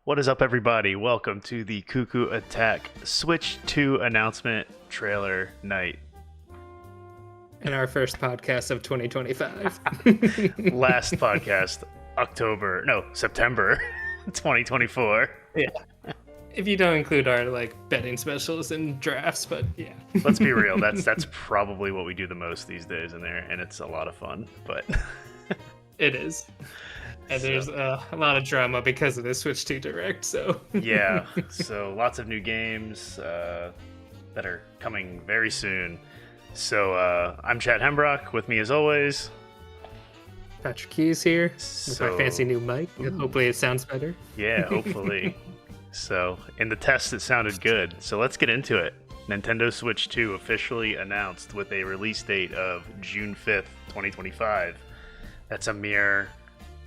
What is up, everybody? Welcome to the Cucco Attack Switch 2 announcement trailer night. In our first podcast of 2025. Last podcast, September 2024. Yeah. If you don't include our betting specials and drafts, but yeah. Let's be real, that's probably what we do the most these days in there, and it's a lot of fun, but it is. And there's a lot of drama because of the Switch 2 Direct, so... Yeah, so lots of new games that are coming very soon. So I'm Chad Hembrock, with me as always. Patrick Keys here, with my fancy new mic. Hopefully it sounds better. Yeah, hopefully. So, in the test it sounded good, so let's get into it. Nintendo Switch 2 officially announced with a release date of June 5th, 2025. That's a mere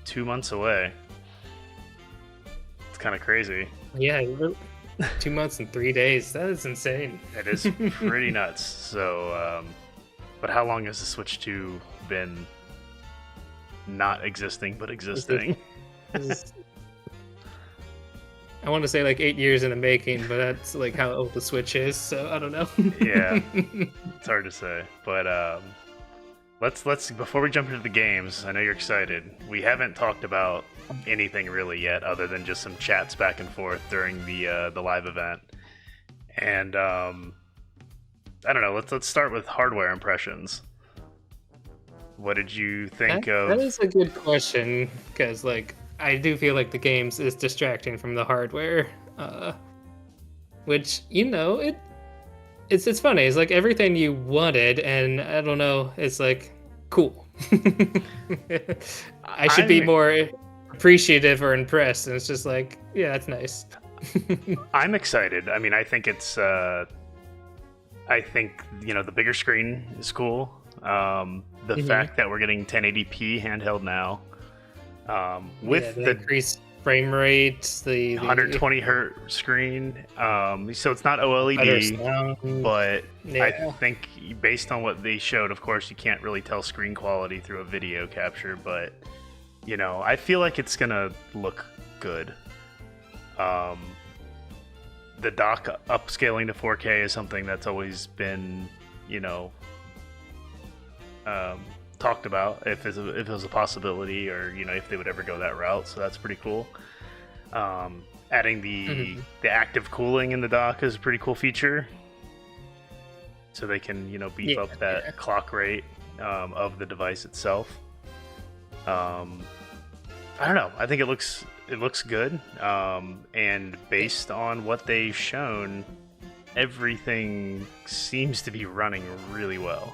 2 months away. It's kind of crazy. Yeah, 2 months and 3 days. That is insane. It is pretty nuts. So, but how long has the Switch 2 been not existing, but existing? I want to say 8 years in the making, but that's how old the Switch is, so I don't know. Yeah, it's hard to say. But let's before we jump into the games, I know you're excited. We haven't talked about anything really yet, other than just some chats back and forth during the live event. And I don't know. Let's start with hardware impressions. What did you think of? That is a good question, because I do feel like the games is distracting from the hardware, which it's funny. It's everything you wanted, and I don't know. It's cool. I should be more appreciative or impressed, and it's just yeah, that's nice. I'm excited. I mean, I think it's. I think the bigger screen is cool. The fact that we're getting 1080p handheld now. With the increased frame rate, the 120 hertz screen, so it's not OLED, but yeah. I think based on what they showed, of course you can't really tell screen quality through a video capture, but I feel like it's gonna look good. The dock upscaling to 4K is something that's always been talked about if it was a possibility, or if they would ever go that route, so that's pretty cool. Adding the active cooling in the dock is a pretty cool feature, so they can beef up that clock rate of the device itself. I don't know, I think it looks good, and based on what they've shown, everything seems to be running really well.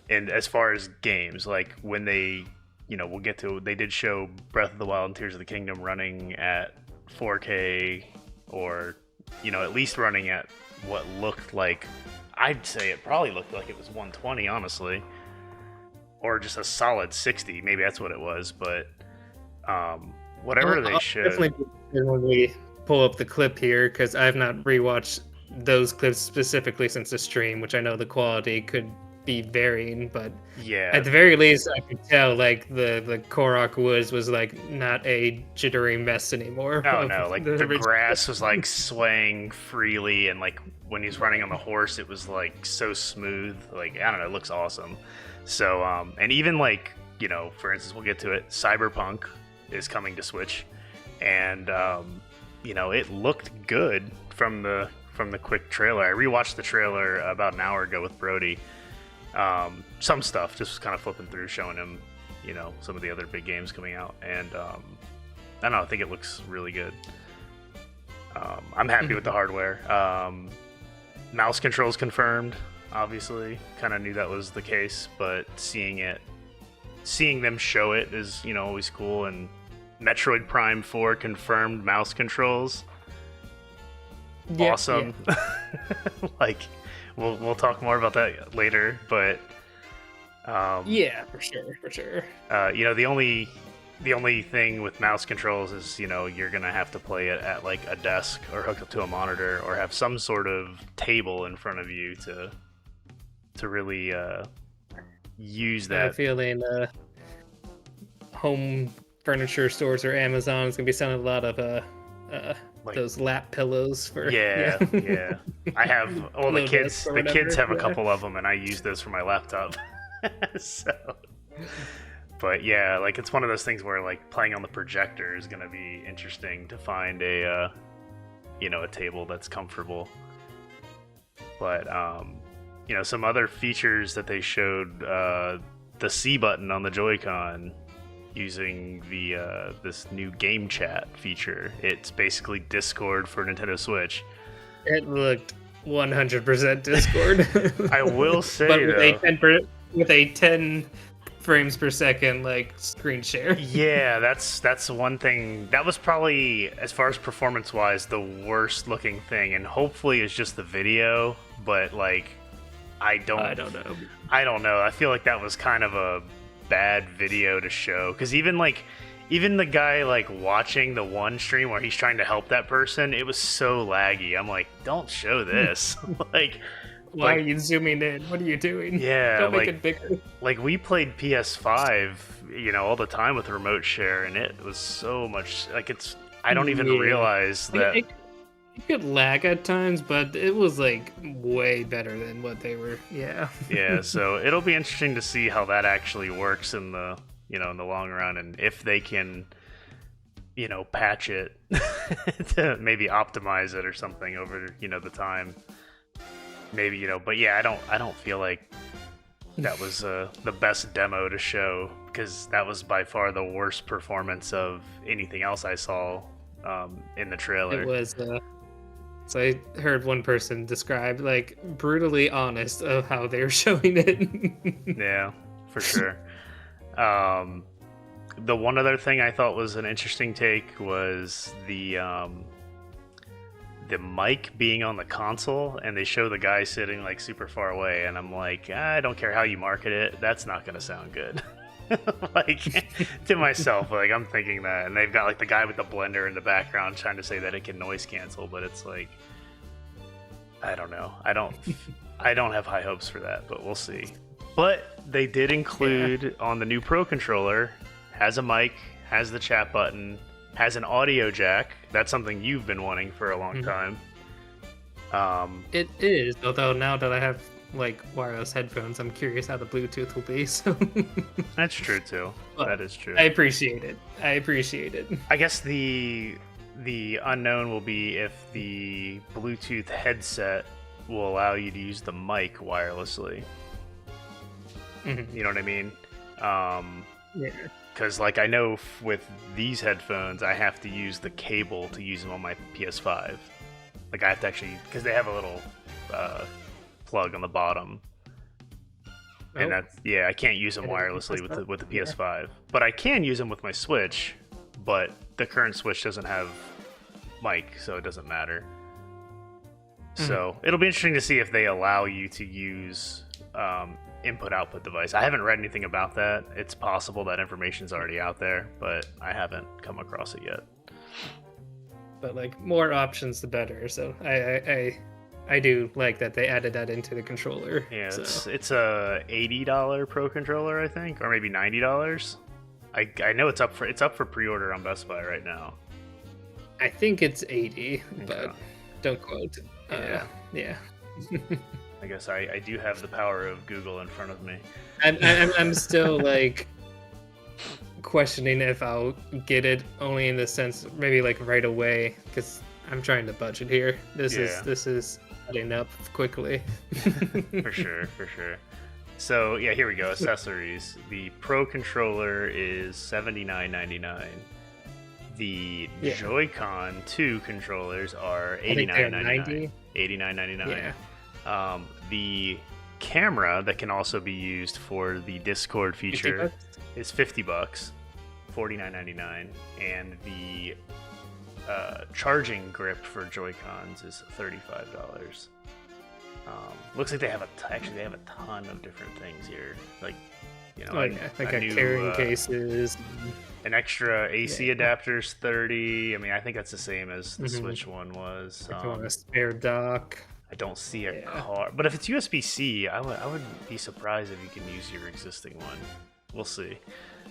And as far as games, when they, we'll get to, they did show Breath of the Wild and Tears of the Kingdom running at 4K, or, at least running at what looked like, I'd say it probably looked like it was 120, honestly. Or just a solid 60, maybe that's what it was, but whatever they showed. Definitely when we pull up the clip here, because I have not rewatched those clips specifically since the stream, which I know the quality could be varying, but yeah, at the very least I could tell the Korok Woods was not a jittery mess anymore. Oh no, the grass was swaying freely, and when he's running on the horse it was so smooth. I don't know, it looks awesome. So and even for instance, we'll get to it, Cyberpunk is coming to Switch, and it looked good from the quick trailer. I rewatched the trailer about an hour ago with Brody. Some stuff, just kind of flipping through, showing him, some of the other big games coming out, and I don't know, I think it looks really good. I'm happy with the hardware. Mouse controls confirmed, obviously. Kind of knew that was the case, but seeing them show it is, always cool. And Metroid Prime 4 confirmed mouse controls. Yeah, awesome. Yeah. We'll talk more about that later, but yeah, for sure. The only thing with mouse controls is you're gonna have to play it at a desk or hooked up to a monitor, or have some sort of table in front of you to really use that. I'm feeling home furniture stores or Amazon is gonna be selling a lot of Like, those lap pillows for yeah. I have Pillow desk or the kids whatever, have a yeah. couple of them, and I use those for my laptop. So, but yeah, like it's one of those things where like playing on the projector is gonna be interesting to find a a table that's comfortable. But some other features that they showed, the C button on the Joy-Con using the this new game chat feature. It's basically Discord for Nintendo Switch. It looked 100% Discord. I will say, but with though, with a 10 frames per second like screen share. yeah, that's one thing. That was probably, as far as performance-wise, the worst looking thing, and hopefully it's just the video. But like, I don't know. I don't know. I feel like that was kind of a bad video to show, because even the guy like watching the one stream where he's trying to help that person, it was so laggy. I'm like, don't show this. Why are you zooming in? What are you doing? Yeah, don't make it bigger. Like, we played PS5 all the time with remote share, and it was so much like, I don't even realize that it could lag at times, but it was like way better than what they were. Yeah. So it'll be interesting to see how that actually works in the in the long run, and if they can patch it to maybe optimize it or something over the time, maybe. But yeah, I don't feel like that was the best demo to show, because that was by far the worst performance of anything else I saw in the trailer. It was so I heard one person describe like brutally honest of how they're showing it. Yeah, for sure. The one other thing I thought was an interesting take was the mic being on the console, and they show the guy sitting like super far away, and I'm like, I don't care how you market it, that's not gonna sound good. Like, to myself, like, I'm thinking that, and they've got like the guy with the blender in the background trying to say that it can noise cancel, but it's like, I don't know. I don't have high hopes for that, but we'll see. But they did include on the new Pro controller, has a mic, has the chat button, has an audio jack. That's something you've been wanting for a long time. It is, although now that I have like wireless headphones, I'm curious how the Bluetooth will be. So that's true too. But that is true. I appreciate it. I guess the unknown will be if the Bluetooth headset will allow you to use the mic wirelessly. You know what I mean? Yeah. Because like, I know with these headphones, I have to use the cable to use them on my PS5. Like, I have to actually, because they have a little plug on the bottom, and I can't use them wirelessly with the PS5. But I can use them with my Switch. But the current Switch doesn't have mic, so it doesn't matter. So it'll be interesting to see if they allow you to use input-output device. I haven't read anything about that. It's possible that information's already out there, but I haven't come across it yet. But like, more options the better. So I do like that they added that into the controller. Yeah, so. it's a $80 Pro controller, I think, or maybe $90. I know it's up for pre-order on Best Buy right now. I think it's 80, but don't quote. Yeah. I guess I do have the power of Google in front of me. I'm still like questioning if I'll get it, only in the sense maybe like right away, because I'm trying to budget here. This is adding up quickly. For sure. So yeah, here we go. Accessories. The Pro controller is $79.99. The Joy-Con 2 controllers are $89.99. $89.99. Yeah. The camera that can also be used for the Discord feature is $50, $49.99, and the charging grip for Joy-Cons is $35. Looks like they have a ton of different things here, like carrying cases. An extra AC adapter's $30. I mean, I think that's the same as the Switch one was. A spare dock. I don't see a car, but if it's USB-C, I would be surprised if you can use your existing one. We'll see.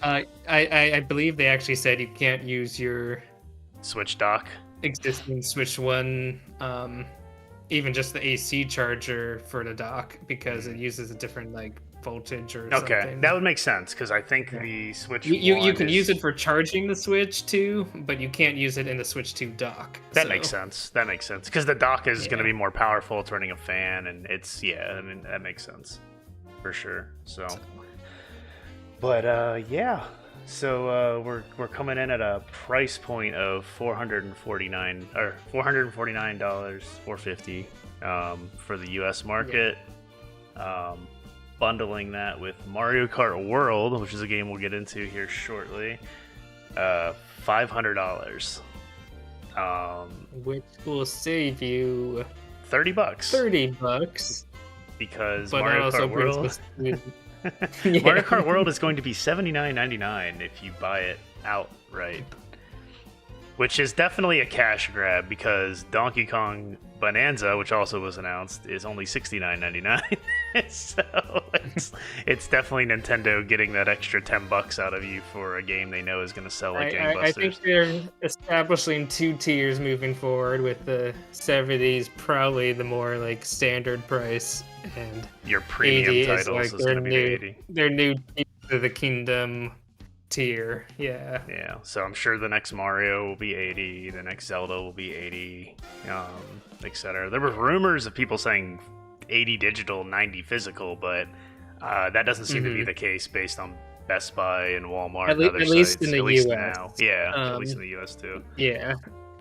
I believe they actually said you can't use your Switch dock. existing Switch One, even just the AC charger for the dock, because it uses a different like voltage or something. That would make sense because I think the Switch you can use it for charging the Switch 2, but you can't use it in the Switch 2 dock. That makes sense. That makes sense because the dock is going to be more powerful. It's running a fan, and it's I mean that makes sense for sure. So, but so we're coming in at a price point of $449 or $449, $450 for the U.S. market. Bundling that with Mario Kart World, which is a game we'll get into here shortly, $500. Which will save you $30. $30. Because but Mario also Kart World Mario Kart World is going to be $79.99 if you buy it outright. Which is definitely a cash grab because Donkey Kong Bananza, which also was announced, is only $69.99. So it's definitely Nintendo getting that extra $10 out of you for a game they know is going to sell like gangbusters. I think they're establishing 2 tiers moving forward, with the 70s probably the more like standard price, and your premium titles is going to be 80. Their new to the Kingdom tier. Yeah, so I'm sure the next Mario will be 80, the next Zelda will be 80, etc. There were rumors of people saying 80 digital, 90 physical, but that doesn't seem to be the case based on Best Buy and Walmart and other at least sites. In the at least US. Now. Yeah, at least in the US too. Yeah,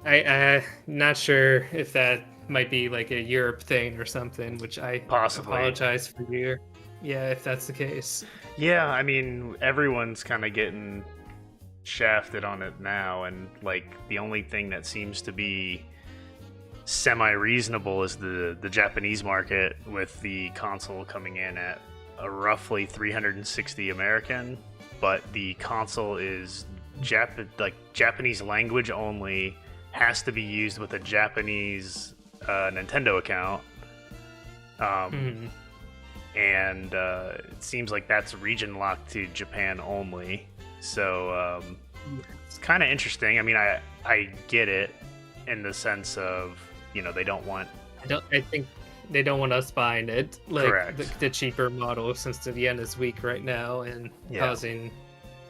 I'm not sure if that might be like a Europe thing or something, which I apologize for you. Yeah, if that's the case. Yeah, I mean, everyone's kind of getting shafted on it now, and like the only thing that seems to be semi-reasonable is the Japanese market, with the console coming in at a roughly 360 American, but the console is Japanese language only, has to be used with a Japanese Nintendo account. And it seems like that's region locked to Japan only. So it's kind of interesting. I mean, I get it in the sense of, they don't want... I think they don't want us buying it. Like the cheaper model, since the yen is weak right now and causing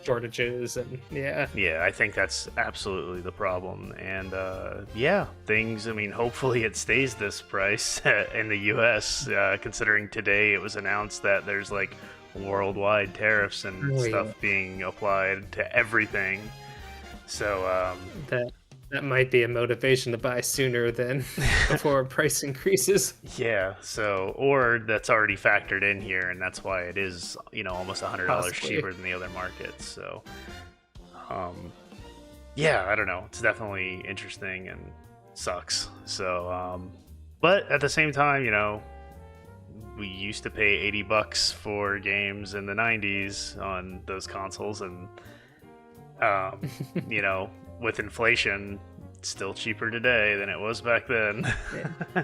shortages and Yeah, I think that's absolutely the problem. And things, I mean, hopefully it stays this price in the US, considering today it was announced that there's like worldwide tariffs and stuff being applied to everything. So that might be a motivation to buy sooner than before price increases. Yeah, so, or that's already factored in here, and that's why it is, almost $100 cheaper than the other markets. So, I don't know. It's definitely interesting and sucks. So, but at the same time, we used to pay $80 for games in the 90s on those consoles, and, with inflation, it's still cheaper today than it was back then. Yeah.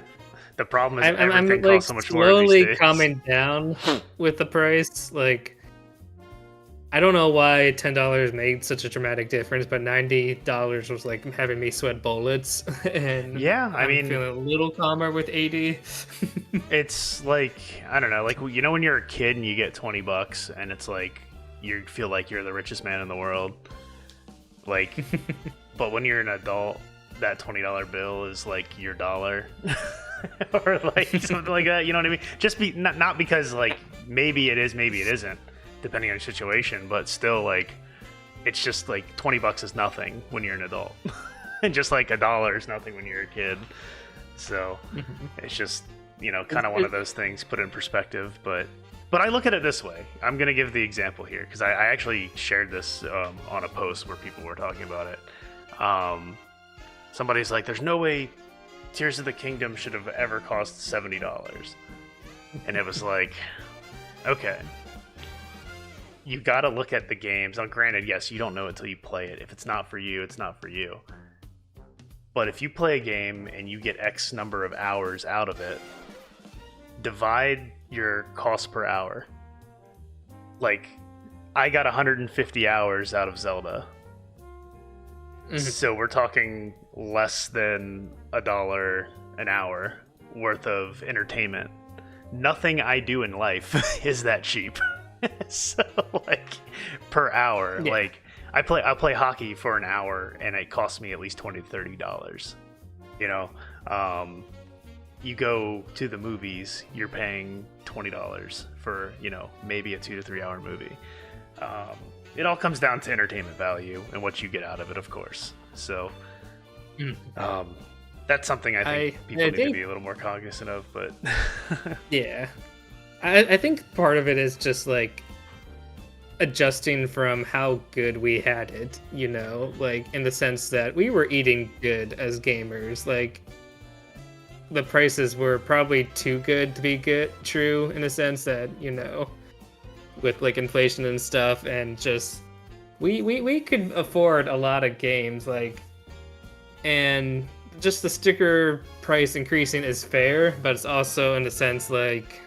The problem is everything costs so much more these days. Slowly calming down with the price. Like, I don't know why $10 made such a dramatic difference, but $90 was like having me sweat bullets. And I'm feeling a little calmer with 80. It's like, I don't know, like, when you're a kid and you get $20 and it's like you feel like you're the richest man in the world. Like, but when you're an adult, that $20 bill is like your dollar, or like something like that. You know what I mean? Just not because like maybe it is, maybe it isn't, depending on your situation. But still, like, it's just like $20 is nothing when you're an adult, and just like $1 is nothing when you're a kid. So it's just kind of one of those things put in perspective, but. But I look at it this way. I'm going to give the example here because I actually shared this on a post where people were talking about it. Somebody's like, there's no way Tears of the Kingdom should have ever cost $70. And it was like, okay. You got to look at the games. Now, granted, yes, you don't know until you play it. If it's not for you, it's not for you. But if you play a game and you get X number of hours out of it, divide your cost per hour. Like, I got 150 hours out of Zelda. So we're talking less than $1 an hour worth of entertainment. Nothing I do in life is that cheap. So like per hour, like I play hockey for an hour and it costs me at least $20 to $30. You know, you go to the movies, you're paying $20 for, you know, maybe a 2 to 3 hour movie. It all comes down to entertainment value and what you get out of it, of course. So that's something I think people need to be a little more cognizant of. But yeah, I think part of it is just like adjusting from how good we had it, you know, like in the sense that we were eating good as gamers. Like the prices were probably too good to be true, in a sense that, you know, with like inflation and stuff, and just we could afford a lot of games, like, and just the sticker price increasing is fair, but it's also in a sense like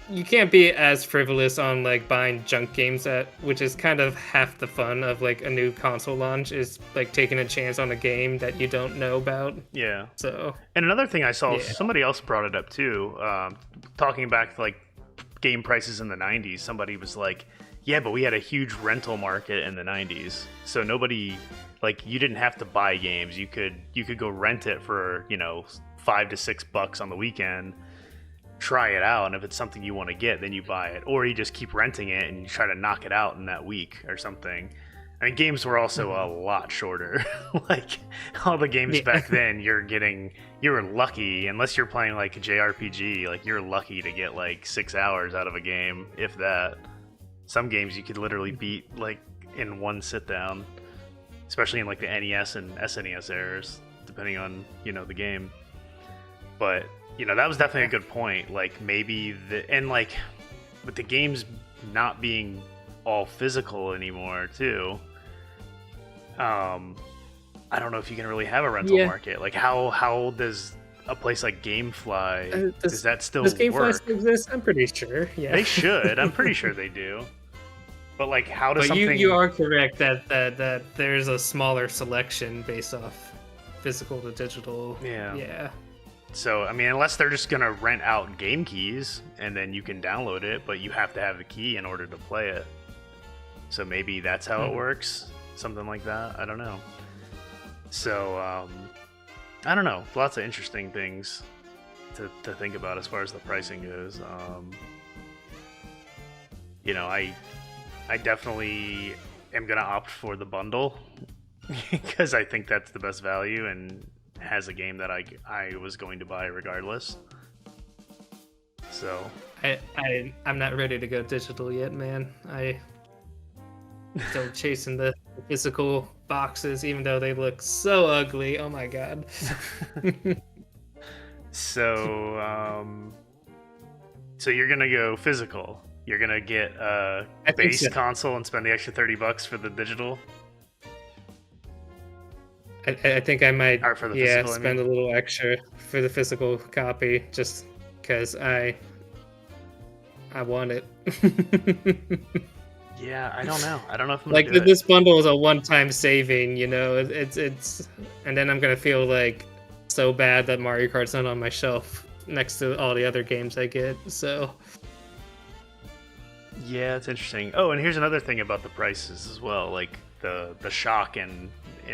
you can't be as frivolous on like buying junk games, which is kind of half the fun of like a new console launch, is like taking a chance on a game that you don't know about. Yeah. So, and another thing I saw, somebody else brought it up too, talking back to like game prices in the 90s. Somebody was like, yeah, but we had a huge rental market in the 90s, so nobody, like, you didn't have to buy games. You could go rent it for, you know, $5 to $6 on the weekend, try it out, and if it's something you want to get, then you buy it, or you just keep renting it and you try to knock it out in that week or something. I mean, games were also a lot shorter. Like all the games back then, you were lucky, unless you're playing like a JRPG, like you're lucky to get like 6 hours out of a game, if that. Some games you could literally beat like in one sit down, especially in like the NES and SNES eras, depending on, you know, the game. But, you know, that was definitely a good point. Like maybe and like with the games not being all physical anymore too, I don't know if you can really have a rental market. Like how does a place like GameFly, does that still work? Does GameFly still exist? I'm pretty sure. Yeah, they should. I'm pretty sure they do. But like, how does something? You are correct that there's a smaller selection based off physical to digital. Yeah. So I mean, unless they're just gonna rent out game keys and then you can download it, but you have to have the key in order to play it. So maybe that's how it works. Something like that. I don't know. So I don't know. Lots of interesting things to think about as far as the pricing goes. You know, I definitely am gonna opt for the bundle because I think that's the best value and has a game that I was going to buy regardless. So I'm not ready to go digital yet, man. I still chasing the physical boxes, even though they look so ugly. Oh my god. So you're gonna go physical. You're gonna get a base console and spend the extra $30 for the digital. I think I might, for the physical, spend a little extra for the physical copy, just because I want it. Yeah, I don't know. I don't know if I'm like this bundle is a one-time saving, you know. It's and then I'm gonna feel like so bad that Mario Kart's not on my shelf next to all the other games I get. So yeah, it's interesting. Oh, and here's another thing about the prices as well, like the shock in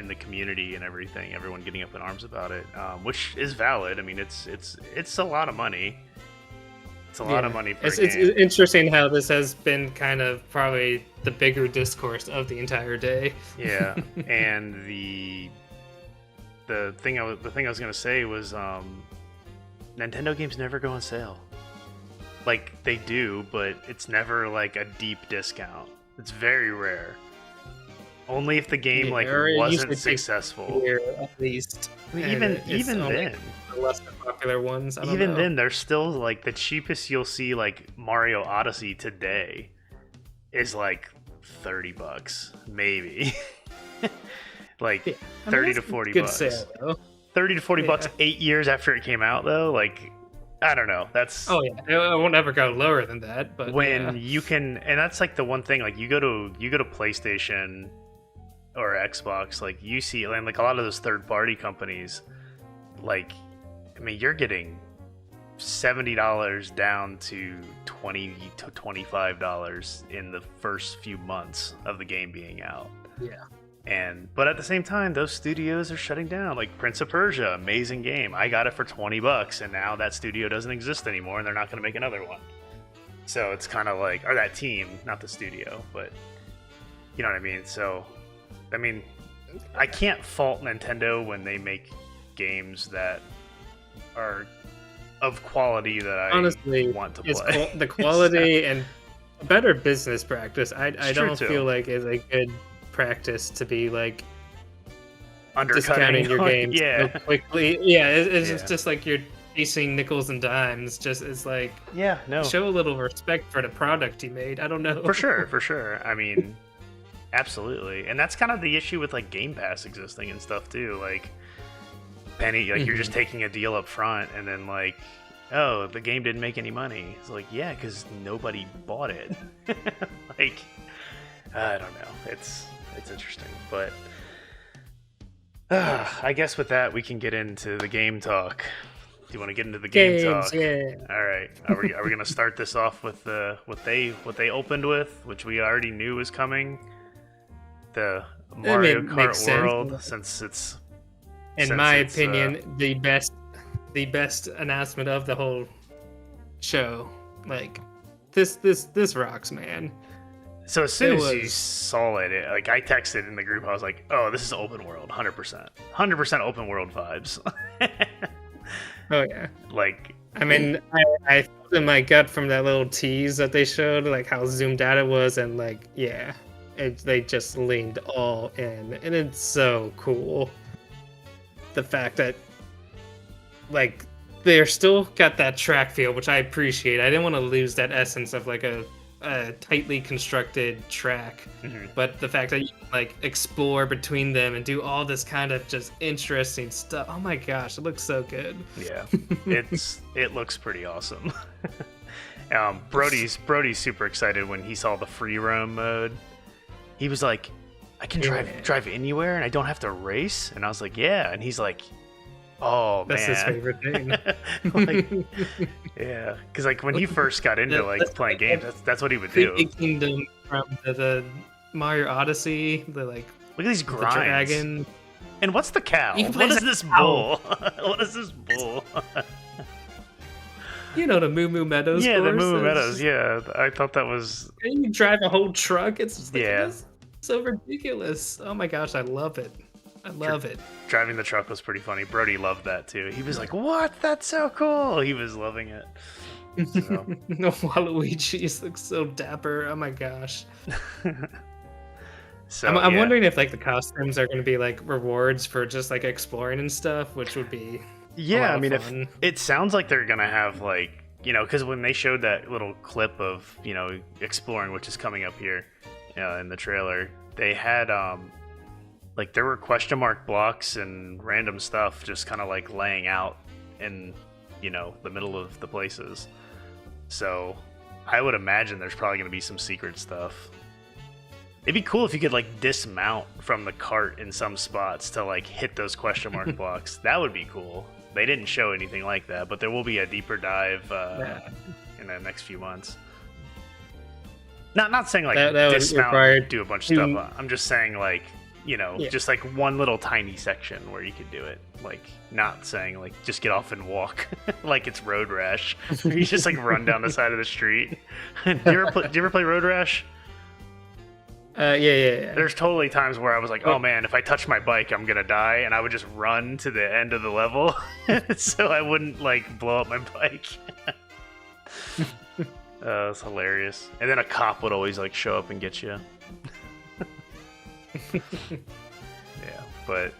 the community and everything, everyone getting up in arms about it, which is valid. I mean, it's a lot of money. It's a lot of money for a game. It's interesting how this has been kind of probably the bigger discourse of the entire day. Yeah, and the thing I was gonna say was Nintendo games never go on sale. Like they do, but it's never like a deep discount. It's very rare. Only if the game wasn't successful. At least. I mean, even then, the less popular ones. Even then, they're still like the cheapest you'll see. Like Mario Odyssey today is like $30, maybe. Like 30 to $40. Sale, 30 to $40 8 years after it came out, though. Like I don't know. That's Oh yeah, it won't ever go lower than that. But when you can, and that's like the one thing. Like you go to PlayStation or Xbox, like you see, and like a lot of those third party companies, like I mean, you're getting $70 down to $20 to $25 in the first few months of the game being out. yeah. But at the same time, those studios are shutting down. Like Prince of Persia, amazing game. I got it for $20, and now that studio doesn't exist anymore, and they're not going to make another one. So it's kind of like, or that team, not the studio, but you know what I mean. So, I mean, I can't fault Nintendo when they make games that are of quality that I Honestly want to play. the quality and better business practice. I don't too. feel like is a good practice to be like Undercutting discounting your games so quickly. Yeah, it's just like you're chasing nickels and dimes. Just it's like show a little respect for the product you made. I don't know. For sure. I mean, absolutely, and that's kind of the issue with like Game Pass existing and stuff too. Like penny, like you're just taking a deal up front, and then like, oh, the game didn't make any money. It's like, yeah, because nobody bought it. Like, I don't know. It's interesting, but I guess with that we can get into the game talk. Do you want to get into the game talk? Yeah. All right. Are we gonna start this off with what they opened with, which we already knew was coming? The Mario Kart World, since it's in my opinion the best announcement of the whole show. Like this rocks, man. So as soon as you saw it, like I texted in the group, I was like, "Oh, this is open world, 100% open world vibes." Oh yeah. Like, I mean, I felt in my gut from that little tease that they showed, like how zoomed out it was, and like, yeah, they just leaned all in, and it's so cool. The fact that, like, they're still got that track feel, which I appreciate. I didn't want to lose that essence of like a tightly constructed track, but the fact that you can like explore between them and do all this kind of just interesting stuff. Oh my gosh, it looks so good. Yeah, it looks pretty awesome. Brody's super excited when he saw the free roam mode. He was like, I can drive anywhere and I don't have to race. And I was like, yeah. And he's like, oh, that's man. his favorite thing. Like, yeah, because like when he first got into like playing games, that's what he would do. Kingdom from the Mario Odyssey, the like. Look at these grinds. The dragon. And what's the cow? What is this bull? What is this bull? You know, the Moo Moo Meadows. Yeah, the Moo Moo Meadows. Yeah, I thought that was. And you drive a whole truck. It's just like, it's so ridiculous. Oh my gosh, I love it. I love it. Driving the truck was pretty funny. Brody loved that too. He was like, "What? That's so cool!" He was loving it. So. Waluigi just looks so dapper. Oh my gosh. So I'm wondering if like the costumes are going to be like rewards for just like exploring and stuff, which would be I mean, if it sounds like they're gonna have like, you know, because when they showed that little clip of, you know, exploring, which is coming up here in the trailer, they had like there were question mark blocks and random stuff just kind of like laying out in, you know, the middle of the places. So I would imagine there's probably going to be some secret stuff. It'd be cool if you could like dismount from the cart in some spots to like hit those question mark blocks. That would be cool. They didn't show anything like that, but there will be a deeper dive in the next few months. Not saying like dismount and do a bunch of stuff. I'm just saying like, you know, just like one little tiny section where you could do it. Like, not saying like just get off and walk like it's Road Rash. You just like run down the side of the street. Do you ever play Road Rash? Yeah. There's totally times where I was like, oh man, if I touch my bike, I'm gonna die, and I would just run to the end of the level so I wouldn't like blow up my bike. It's hilarious. And then a cop would always like show up and get you. Yeah, but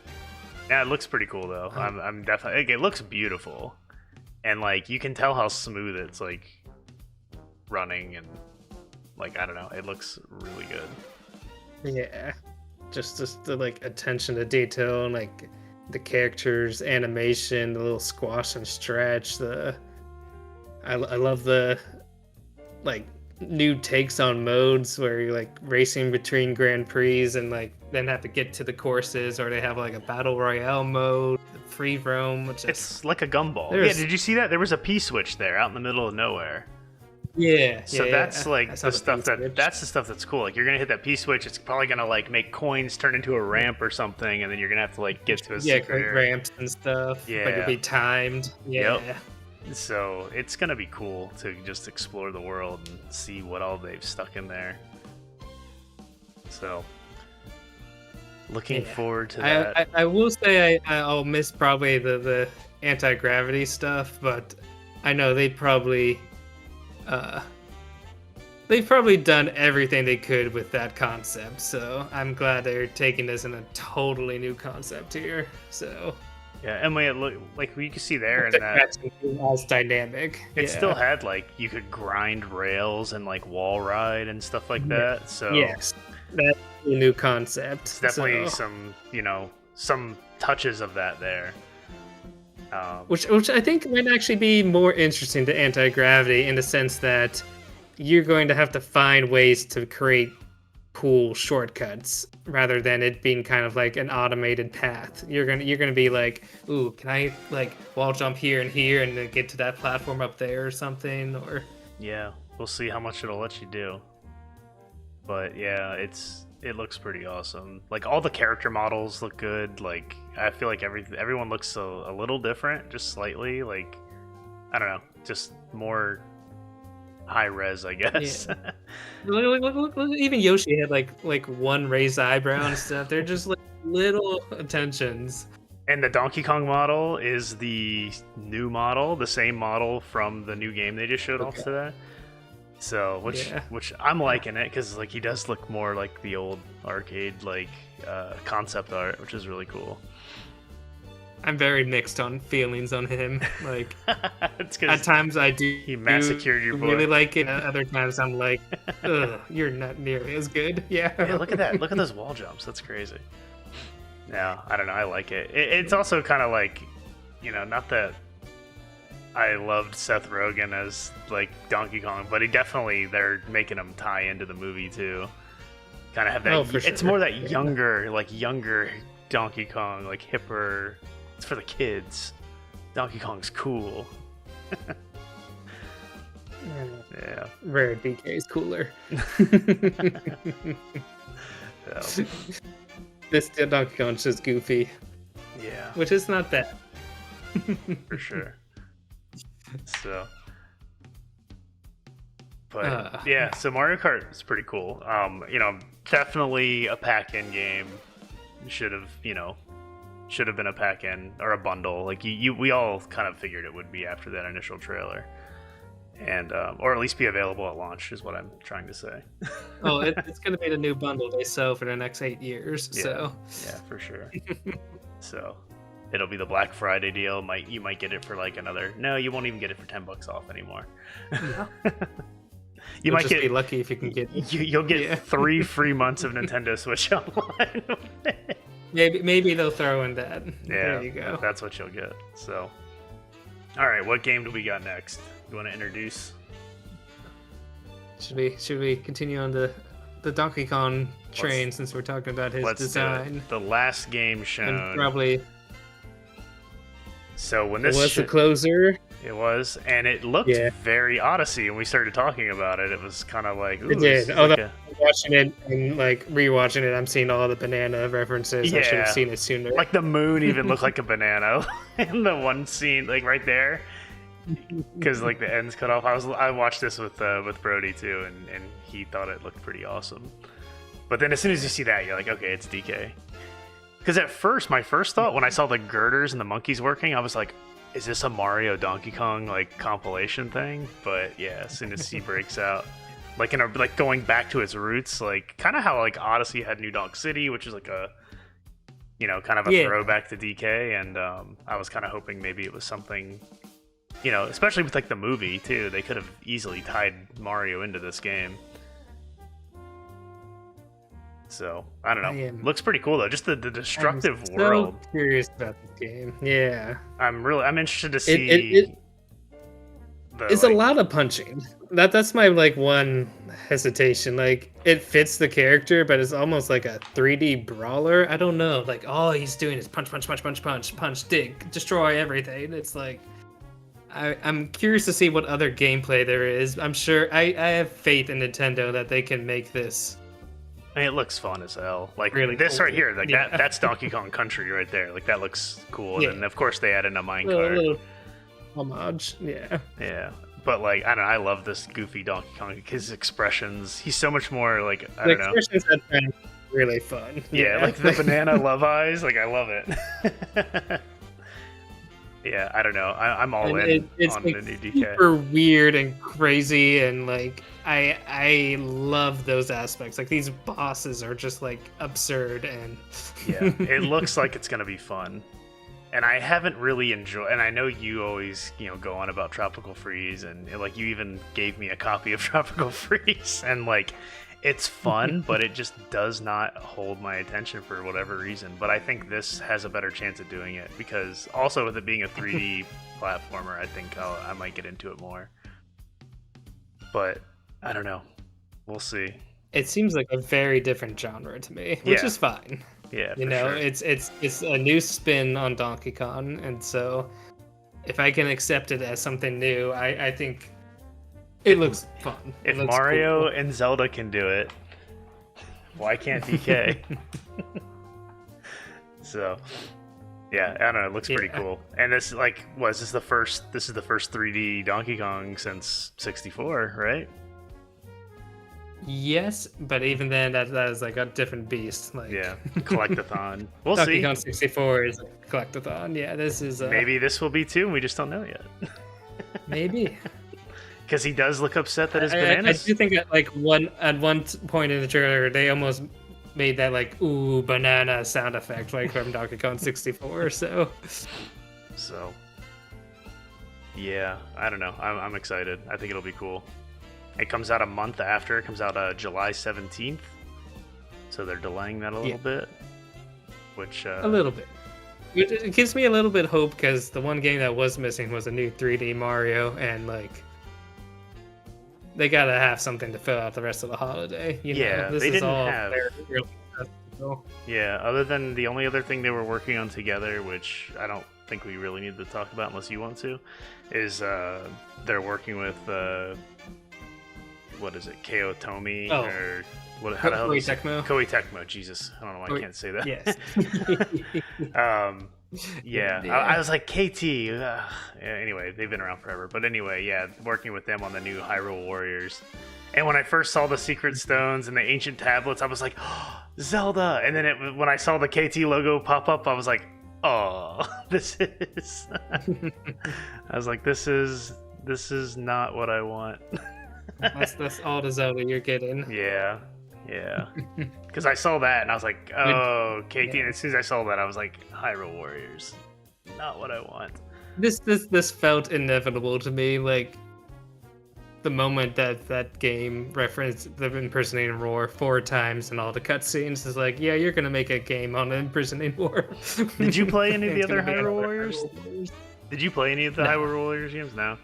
it looks pretty cool though. I'm definitely. It looks beautiful, and like you can tell how smooth it's like running, and like I don't know, it looks really good. Yeah, just the like attention to detail and like the characters' animation, the little squash and stretch, the I love the like new takes on modes where you're like racing between Grand Prix and like then have to get to the courses, or they have like a battle royale mode, free roam, which it's like a gumball. Yeah, did you see that? There was a P-switch there out in the middle of nowhere. Yeah. So that's like the stuff that's the stuff that's cool. Like you're gonna hit that P-switch, it's probably gonna like make coins turn into a ramp or something, and then you're gonna have to like get to a secret ramps and stuff. Yeah, but it'll be timed. Yeah. Yep. So it's gonna be cool to just explore the world and see what all they've stuck in there. So looking forward to that. I will say I'll miss probably the anti-gravity stuff, but I know they've probably done everything they could with that concept. So I'm glad they're taking this in a totally new concept here. So. Yeah, and it look like you can see there in that as dynamic. It still had like you could grind rails and like wall ride and stuff like that. So yes, that's a new concept. It's definitely some touches of that there. Which I think might actually be more interesting to anti-gravity in the sense that you're going to have to find ways to create cool shortcuts rather than it being kind of like an automated path. You're gonna be like, ooh, can I like wall jump here and here and then get to that platform up there or something? Or yeah, we'll see how much it'll let you do. But yeah, it looks pretty awesome. Like all the character models look good. Like I feel like everyone looks a little different, just slightly. Like I don't know, just more high res, I guess. Yeah. look, even Yoshi had like one raised eyebrow and stuff. They're just like little attentions. And the Donkey Kong model is the new model, the same model from the new game they just showed off today. So, which I'm liking it because like he does look more like the old arcade like concept art, which is really cool. I'm very mixed on feelings on him. Like at times I do. He massacred your boy. Really like it. Other times I'm like, ugh, you're not nearly as good. Yeah. Yeah. Look at that. Look at those wall jumps. That's crazy. Yeah. I don't know. I like it. It's also kind of like, not that I loved Seth Rogen as like Donkey Kong, but they're making him tie into the movie too. Kind of have that. For sure. It's more that younger Donkey Kong, like hipper. It's for the kids. Donkey Kong's cool. Yeah. Rare DK is cooler. So. This Donkey Kong's just goofy. Yeah. Which is not bad. For sure. So. But yeah, so Mario Kart is pretty cool. Definitely a pack-in game. Should have been a pack-in or a bundle. Like we all kind of figured it would be after that initial trailer, and or at least be available at launch is what I'm trying to say. Oh, it's going to be the new bundle they sell for the next 8 years. Yeah, so yeah, for sure. So it'll be the Black Friday deal. You might get it for like another. No, you won't even get it for $10 off anymore. No. You might be lucky if you can get. You'll get 3 free months of Nintendo Switch Online. Maybe they'll throw in that. Yeah, there you go. That's what you'll get. So, all right, what game do we got next? You want to introduce? Should we continue on the Donkey Kong train since we're talking about his design? The last game shown. And probably. So when this was the closer. It was, and it looked very Odyssey. And we started talking about it. It was kind of like, ooh, it did. Although watching it and like rewatching it, I'm seeing all the banana references. Yeah. I should have seen it sooner. Like the moon even looked like a banana in the one scene, like right there, because like the ends cut off. I watched this with Brody too, and he thought it looked pretty awesome. But then as soon as you see that, you're like, okay, it's DK. Because at first, my first thought when I saw the girders and the monkeys working, I was like, is this a Mario Donkey Kong like compilation thing? But yeah, as soon as he breaks out, like going back to its roots, like kind of how like Odyssey had New Donk City, which is like a kind of a throwback to DK, and I was kind of hoping maybe it was something, especially with like the movie too. They could have easily tied Mario into this game. So I don't know. Looks pretty cool though. Just the destructive world. So curious about this game. Yeah. I'm interested to see It's a lot of punching. That's my like one hesitation. Like it fits the character, but it's almost like a 3D brawler. I don't know. Like all he's doing is punch, punch, punch, punch, punch, punch, dig, destroy everything. It's like I'm curious to see what other gameplay there is. I'm sure I have faith in Nintendo that they can make this. I mean, it looks fun as hell. Like really this cool. right here, like Yeah. that's Donkey Kong Country right there. Like that looks cool. Yeah. And then of course they add in a A minecart. little homage. Yeah. Yeah. But like I don't know, I love this goofy Donkey Kong. His expressions, he's so much more like I The don't know. expressions have been really fun. Yeah, like the banana love eyes, like I love it. Yeah, I don't know. I'm all in It's on like the new DK. super weird and crazy, and like I love those aspects. Like these bosses are just like absurd and Yeah, it looks like it's gonna be fun. And I haven't really enjoyed, and I know you always, go on about Tropical Freeze, and like you even gave me a copy of Tropical Freeze, and like it's fun, but it just does not hold my attention for whatever reason. But I think this has a better chance of doing it because also with it being a 3D platformer, I think I might get into it more. But I don't know. We'll see. it seems like a very different genre to me, which Yeah. is fine. Yeah, You for know, sure. it's a new spin on Donkey Kong, and so if I can accept it as something new, I think it looks fun. It If looks Mario cool. and Zelda can do it, why can't DK? So, yeah, I don't know. It looks pretty Yeah. cool. And this, like, this is the first 3D Donkey Kong since 64, right? Yes, but even then, that is like a different beast. Like Yeah, collectathon. We'll Donkey see. Kong 64 is a collectathon. Yeah, this is Maybe this will be too. We just don't know yet. maybe. Because he does look upset that his I bananas. do think at one point in the trailer, they almost made that like ooh banana sound effect like from Donkey Kong 64. So So, yeah, I don't know. I'm excited. I think it'll be cool. It comes out a month after. It comes out July 17th. So they're delaying that a little bit. Which a little bit. It gives me a little bit hope because the one game that was missing was a new 3D Mario, and like they gotta have something to fill out the rest of the holiday. You know? Yeah, This they is didn't all have- their real festival. Yeah, other than the only other thing they were working on together, which I don't think we really need to talk about unless you want to, is they're working with what is it, Ko Tomy Oh. or what? How the hell Koei is it? Tecmo. Koei Tecmo. Jesus, I don't know why I Koei- can't say that. Yes. Yeah, Yeah. I was like KT. Yeah, anyway, they've been around forever. But anyway, yeah, working with them on the new Hyrule Warriors. And when I first saw the Secret Stones and the Ancient Tablets, I was like, oh, Zelda. And then when I saw the KT logo pop up, I was like, oh, this is. I was like, this is not what I want. that's all the Zelda you're getting. Yeah. Because I saw that and I was like, oh, KT. Yeah. And as soon as I saw that, I was like, Hyrule Warriors. Not what I want. This felt inevitable to me. Like the moment that game referenced the impersonating roar 4 times in all the cutscenes is like, yeah, you're gonna make a game on the impersonating roar. Did you play any of the It's other gonna be Hyrule another Warriors? Hyrule Warriors. Did you play any of the No. Hyrule Warriors games? No.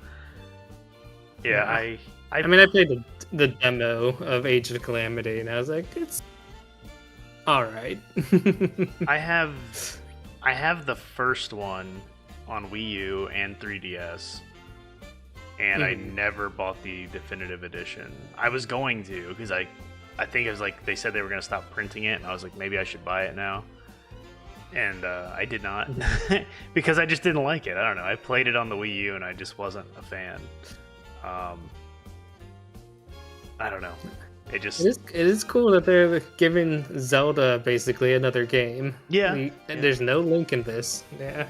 Yeah, No. I I mean, I played the demo of Age of Calamity, and I was like, it's all right. I have the first one on Wii U and 3DS, and I never bought the definitive edition. I was going to because I think it was like they said they were going to stop printing it, and I was like, maybe I should buy it now. And I did not because I just didn't like it. I don't know. I played it on the Wii U, and I just wasn't a fan. I don't know. It just It is cool that they're giving Zelda basically another game. Yeah. There's no Link in this. Yeah.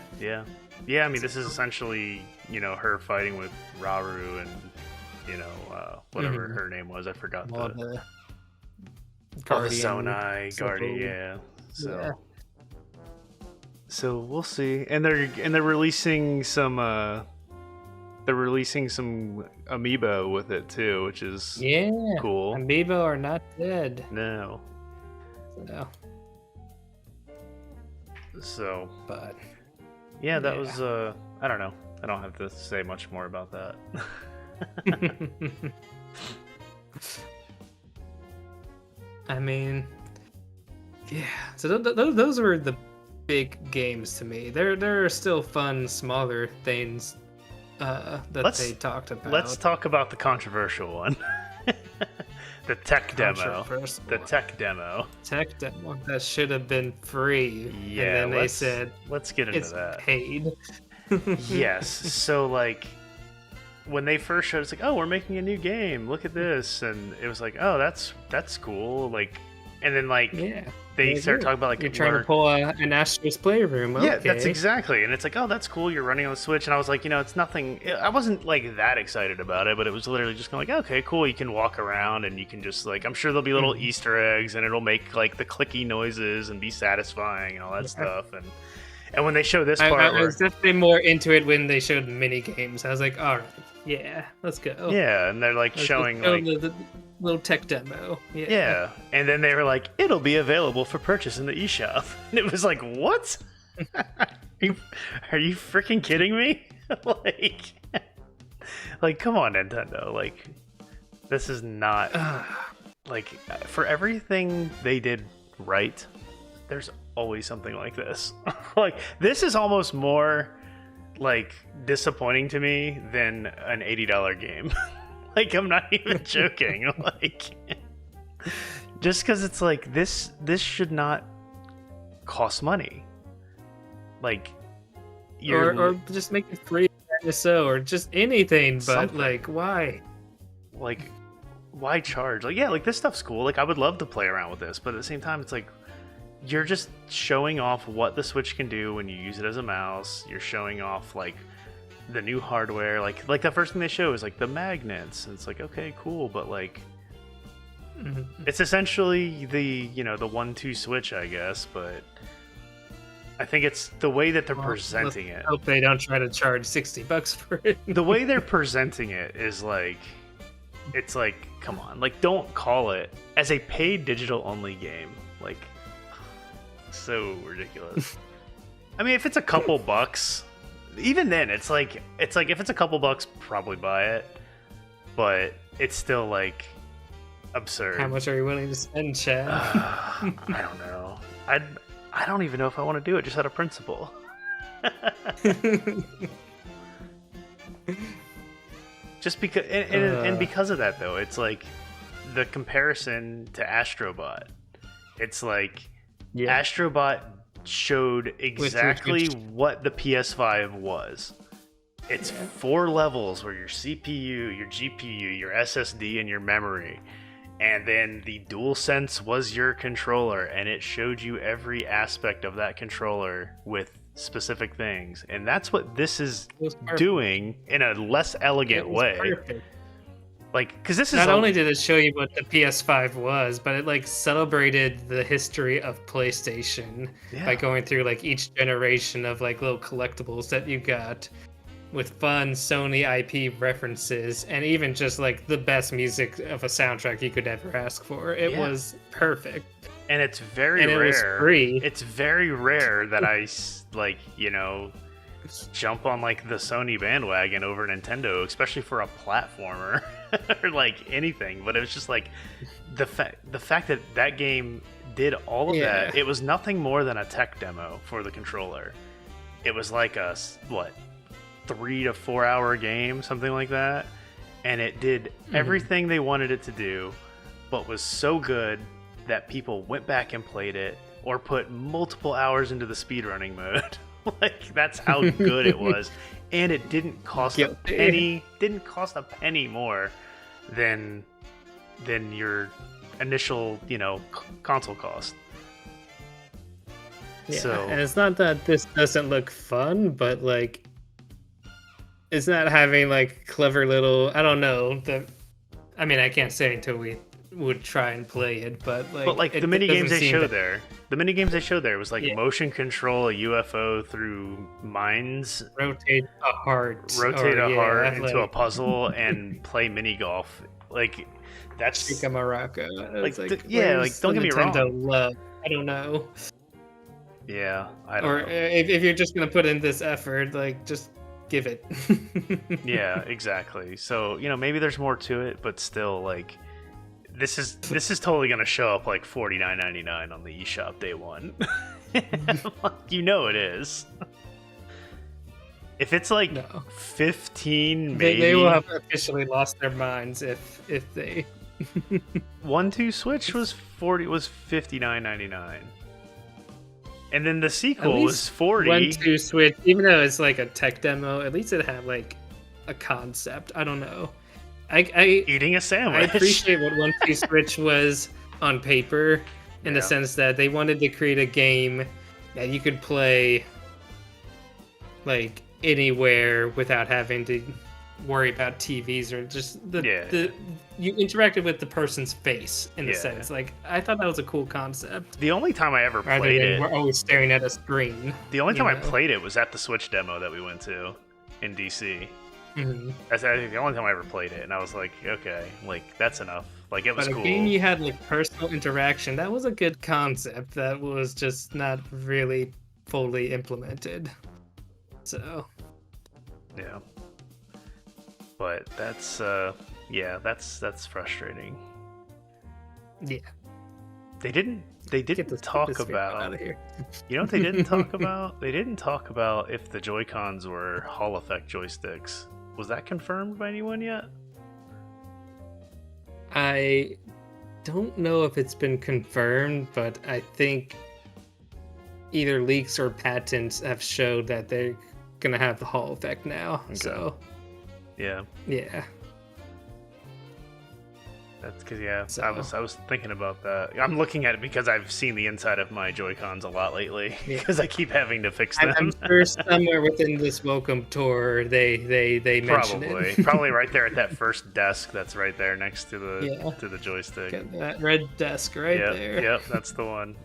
Yeah. I mean, this is essentially her fighting with Rauru and whatever her name was. I forgot All the the Zonai Guardian. Yeah. So we'll see. And they're releasing some amiibo with it too, which is cool. Amiibo are not dead. No. No. So, But yeah, that was I don't know. I don't have to say much more about that. I mean, yeah. So those were the big games to me. There are still fun, smaller things that they talked about. Let's talk about the controversial one. The tech demo. The tech demo. Tech demo. That should have been free. Yeah, and then they said, let's get into it's that. Paid. Yes. So like when they first showed, it's like, oh, we're making a new game. Look at this, and it was like, oh, that's cool. Like, and then like they started talking about like you're trying to pull an Astro's Playroom. Okay. Yeah, that's exactly. And it's like, oh, that's cool. You're running on the Switch, and I was like, it's nothing. I wasn't like that excited about it, but it was literally just kind of like, okay, cool. You can walk around, and you can just like, I'm sure there'll be little Easter eggs, and it'll make like the clicky noises and be satisfying and all that stuff. And when they show this part, I was definitely more into it when they showed mini games. I was like, all right, yeah, let's go. Yeah, and they're like showing like the little tech demo. Yeah, and then they were like, it'll be available for purchase in the eShop, and it was like, what? Are you freaking kidding me? like, come on, Nintendo. Like, this is not like for everything they did right. There's always something like this. Like, this is almost more like disappointing to me than an $80 game. Like, I'm not even joking. Like, just because it's like this should not cost money. Like, or just make it free, or just anything. But something. like, why? Like, why charge? Like, yeah, like this stuff's cool. Like, I would love to play around with this, but at the same time, it's like you're just showing off what the Switch can do when you use it as a mouse. You're showing off like the new hardware, like the first thing they show is like the magnets, and it's like, okay, cool, but like it's essentially the the 1-2 Switch, I guess, but I think it's the way that they're presenting it. I hope they don't try to charge $60 for it. The way they're presenting it is like, it's like, come on, like, don't call it as a paid digital only game. Like, so ridiculous. I mean, if it's a couple bucks, even then, it's like if it's a couple bucks, probably buy it. But it's still like absurd. How much are you willing to spend, Chad? I don't know. I don't even know if I want to do it just out of principle. Just because, and because of that though, it's like the comparison to Astrobot. It's like Astrobot showed exactly what the PS5 was. It's 4 levels where your CPU, your GPU, your SSD, and your memory. And then the DualSense was your controller, and it showed you every aspect of that controller with specific things. And that's what this is doing in a less elegant way. Perfect. Like, because this is not only did it show you what the PS5 was, but it like celebrated the history of PlayStation by going through like each generation of like little collectibles that you got, with fun Sony IP references, and even just like the best music of a soundtrack you could ever ask for. It was perfect. And it's very rare. It was free. It's very rare that I like, jump on like the Sony bandwagon over Nintendo, especially for a platformer or like anything. But it was just like the fact that that game did all of that. It was nothing more than a tech demo for the controller. It was like a 3 to 4 hour game, something like that, and it did everything they wanted it to do, but was so good that people went back and played it or put multiple hours into the speedrunning mode. Like, that's how good it was. And it didn't cost a penny more than your initial console cost. And it's not that this doesn't look fun, but like it's not having like clever little, I don't know, I mean, I can't say until we would try and play it, but like the mini games they showed there was like motion control a UFO through mines, rotate a heart into a puzzle, and play mini golf. Like, that's Chica Maraca. Like, don't get me wrong. Love? I don't know. Yeah, I don't know. If you're just gonna put in this effort, like, just give it. Yeah, exactly. So, maybe there's more to it, but still, like, this is totally gonna show up like $49.99 on the eShop day one. It is. If it's like No. 15, maybe They will have officially lost their minds if they 1-2 Switch was $59.99. And then the sequel was $40. 1-2 Switch, even though it's like a tech demo, at least it had like a concept. I don't know. I eating a sandwich. I appreciate what 1-2 Switch was on paper in the sense that they wanted to create a game that you could play like anywhere without having to worry about TVs or just you interacted with the person's face in a sense. Like, I thought that was a cool concept. The only time I ever played it, we're always staring at a screen. The only time I played it was at the Switch demo that we went to in DC. Mm-hmm. That's the only time I ever played it, and I was like, okay, like, that's enough. Like, it was cool. A game you had like personal interaction, that was a good concept that was just not really fully implemented. So yeah, but that's that's frustrating. Yeah, they didn't talk about out of here. You know what they didn't talk about? They didn't talk about if the Joy-Cons were Hall effect joysticks. Was that confirmed by anyone yet? I don't know if it's been confirmed, but I think either leaks or patents have showed that they're gonna have the Hall effect now. Okay. So yeah. That's because I was thinking about that. I'm looking at it because I've seen the inside of my Joy-Cons a lot lately because I keep having to fix them. I'm sure somewhere within this welcome tour they mentioned it. Probably right there at that first desk that's right there next to the joystick. Got that red desk there. Yep, that's the one.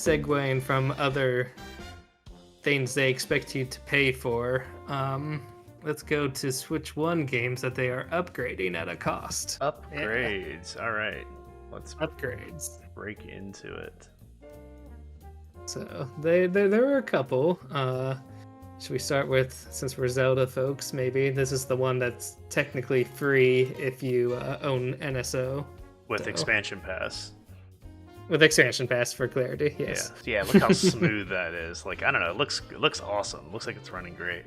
Segueing from other things they expect you to pay for, let's go to Switch 1 games that they are upgrading at a cost. Upgrades. All right. Let's break into it. So there were a couple. Should we start with, since we're Zelda folks, maybe this is the one that's technically free if you own NSO. With expansion pass. With expansion pass, for clarity, yes. Yeah. Look how smooth that is. Like, I don't know, it looks awesome. Looks like it's running great.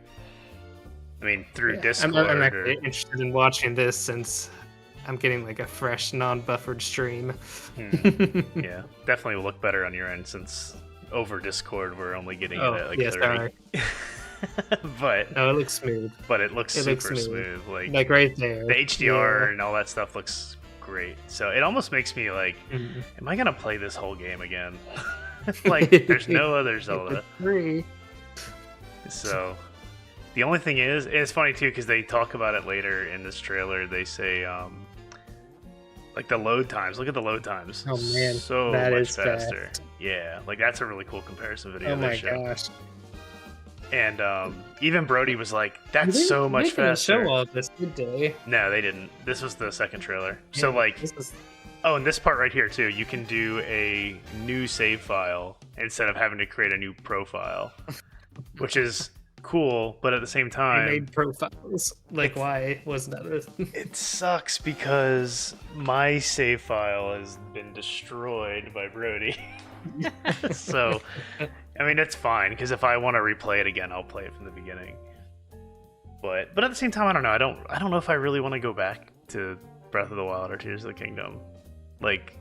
I mean, through Discord. I'm actually interested in watching this since I'm getting like a fresh, non-buffered stream. Yeah, definitely will look better on your end since over Discord we're only getting it at like 30. Sorry. But no, it looks smooth. But it looks super smooth. Like right there. The HDR and all that stuff looks great. So it almost makes me like, am I gonna play this whole game again? Like, there's no other Zelda. Free. So the only thing is, and it's funny too because they talk about it later in this trailer. They say like the load times. Look at the load times. Oh man, so that much is faster. Fast. Yeah, like that's a really cool comparison video. Oh my gosh. And even Brody was like, that's so much faster. They didn't show all this, did they? No, they didn't. This was the second trailer. Yeah, so like, and this part right here too, you can do a new save file instead of having to create a new profile, which is cool, but at the same time... They made profiles. Like, why wasn't that It sucks because my save file has been destroyed by Brody. So... I mean, it's fine, because if I want to replay it again, I'll play it from the beginning. But at the same time, I don't know. I don't know if I really want to go back to Breath of the Wild or Tears of the Kingdom. Like,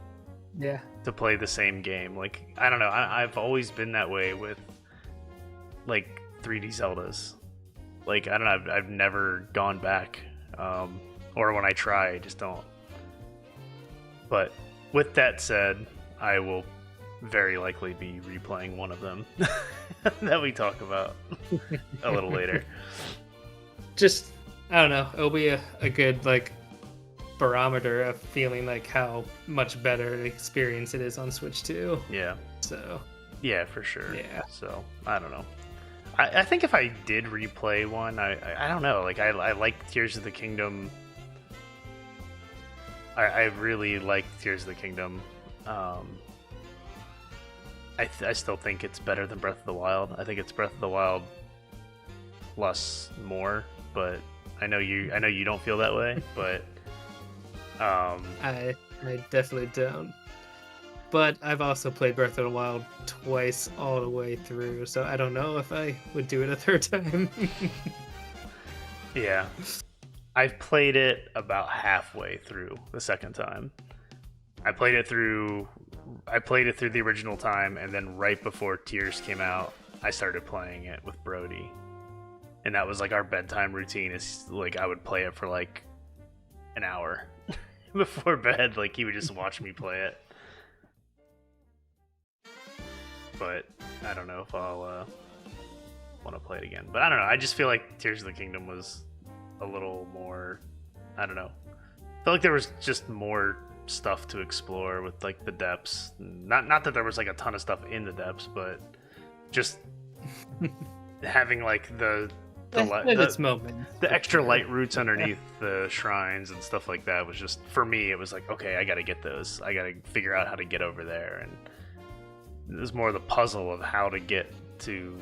yeah, to play the same game. Like, I don't know. I've always been that way with, like, 3D Zeldas. Like, I don't know. I've never gone back. Or when I try, I just don't. But with that said... I will very likely be replaying one of them that we talk about a little later. Just, I don't know, it'll be a good like barometer of feeling like how much better the experience it is on Switch 2. Yeah. So. Yeah, for sure. Yeah. So I don't know. I think if I did replay one, I don't know. Like I like Tears of the Kingdom. I really like Tears of the Kingdom. I still think it's better than Breath of the Wild. I think it's Breath of the Wild plus more, but I know you don't feel that way, but I definitely don't. But I've also played Breath of the Wild twice all the way through, so I don't know if I would do it a third time. Yeah. I've played it about halfway through the second time. I played it through the original time, and then right before Tears came out, I started playing it with Brody. And that was like our bedtime routine, is like I would play it for like an hour before bed. Like he would just watch me play it. But I don't know if I'll want to play it again. But I don't know. I just feel like Tears of the Kingdom was a little more, I don't know. I feel like there was just more stuff to explore with like the depths. Not that there was like a ton of stuff in the depths, but just having like the extra light roots underneath the shrines and stuff like that was just, for me, it was like, okay, I gotta get those. I gotta figure out how to get over there. And it was more the puzzle of how to get to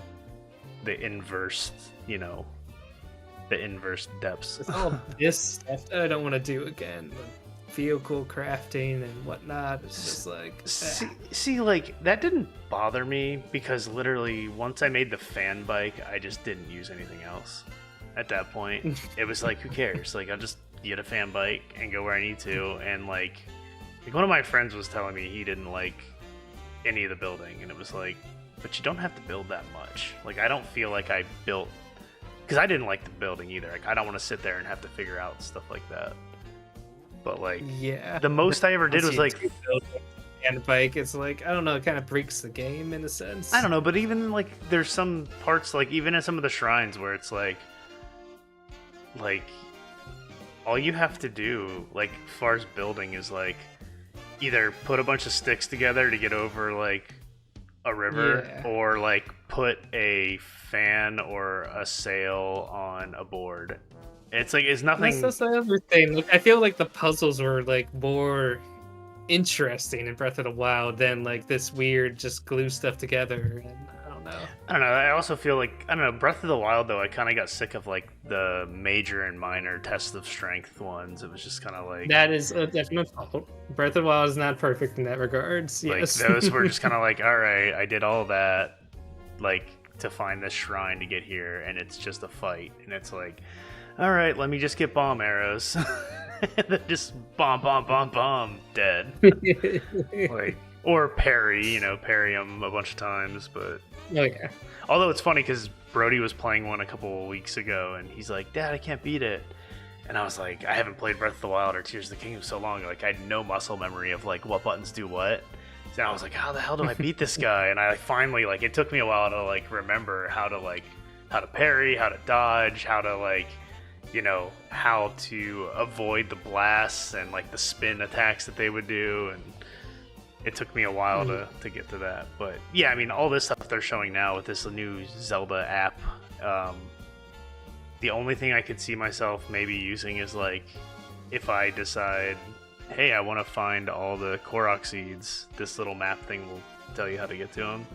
the inverse, the inverse depths. It's all this stuff that I don't want to do again. Vehicle crafting and whatnot. It's just like see, like that didn't bother me because literally once I made the fan bike, I just didn't use anything else. At that point, it was like, who cares? Like I'll just get a fan bike and go where I need to. And like one of my friends was telling me he didn't like any of the building, and it was like, but you don't have to build that much. Like I don't feel like I built, because I didn't like the building either. Like I don't want to sit there and have to figure out stuff like that. But like, yeah, the most I ever did was like and bike. It's like, I don't know, it kind of breaks the game in a sense. I don't know, but even like there's some parts, like even in some of the shrines where it's like all you have to do, like as far as building, is like either put a bunch of sticks together to get over like a river, or like put a fan or a sail on a board. It's like, it's nothing. That's the other thing. Like, I feel like the puzzles were like more interesting in Breath of the Wild than like this weird just glue stuff together. And I don't know. I also feel like, I don't know, Breath of the Wild though, I kind of got sick of like the major and minor test of strength ones. It was just kind of like, that is a definite fault. Breath of the Wild is not perfect in that regards. Like yes. Those were just kind of like, all right, I did all that, like to find this shrine to get here, and it's just a fight, and it's like, all right, let me just get bomb arrows. And then just bomb, dead. Like, or parry, parry them a bunch of times. But oh yeah. Although it's funny because Brody was playing one a couple of weeks ago, and he's like, Dad, I can't beat it. And I was like, I haven't played Breath of the Wild or Tears of the Kingdom so long. Like, I had no muscle memory of like what buttons do what. So I was like, how the hell do I beat this guy? And I finally, like, it took me a while to like remember how to parry, how to dodge, how to like, how to avoid the blasts and like the spin attacks that they would do. And it took me a while to get to that. But yeah, I mean, all this stuff they're showing now with this new Zelda app, the only thing I could see myself maybe using is like, if I decide, hey, I want to find all the Korok seeds, this little map thing will tell you how to get to them.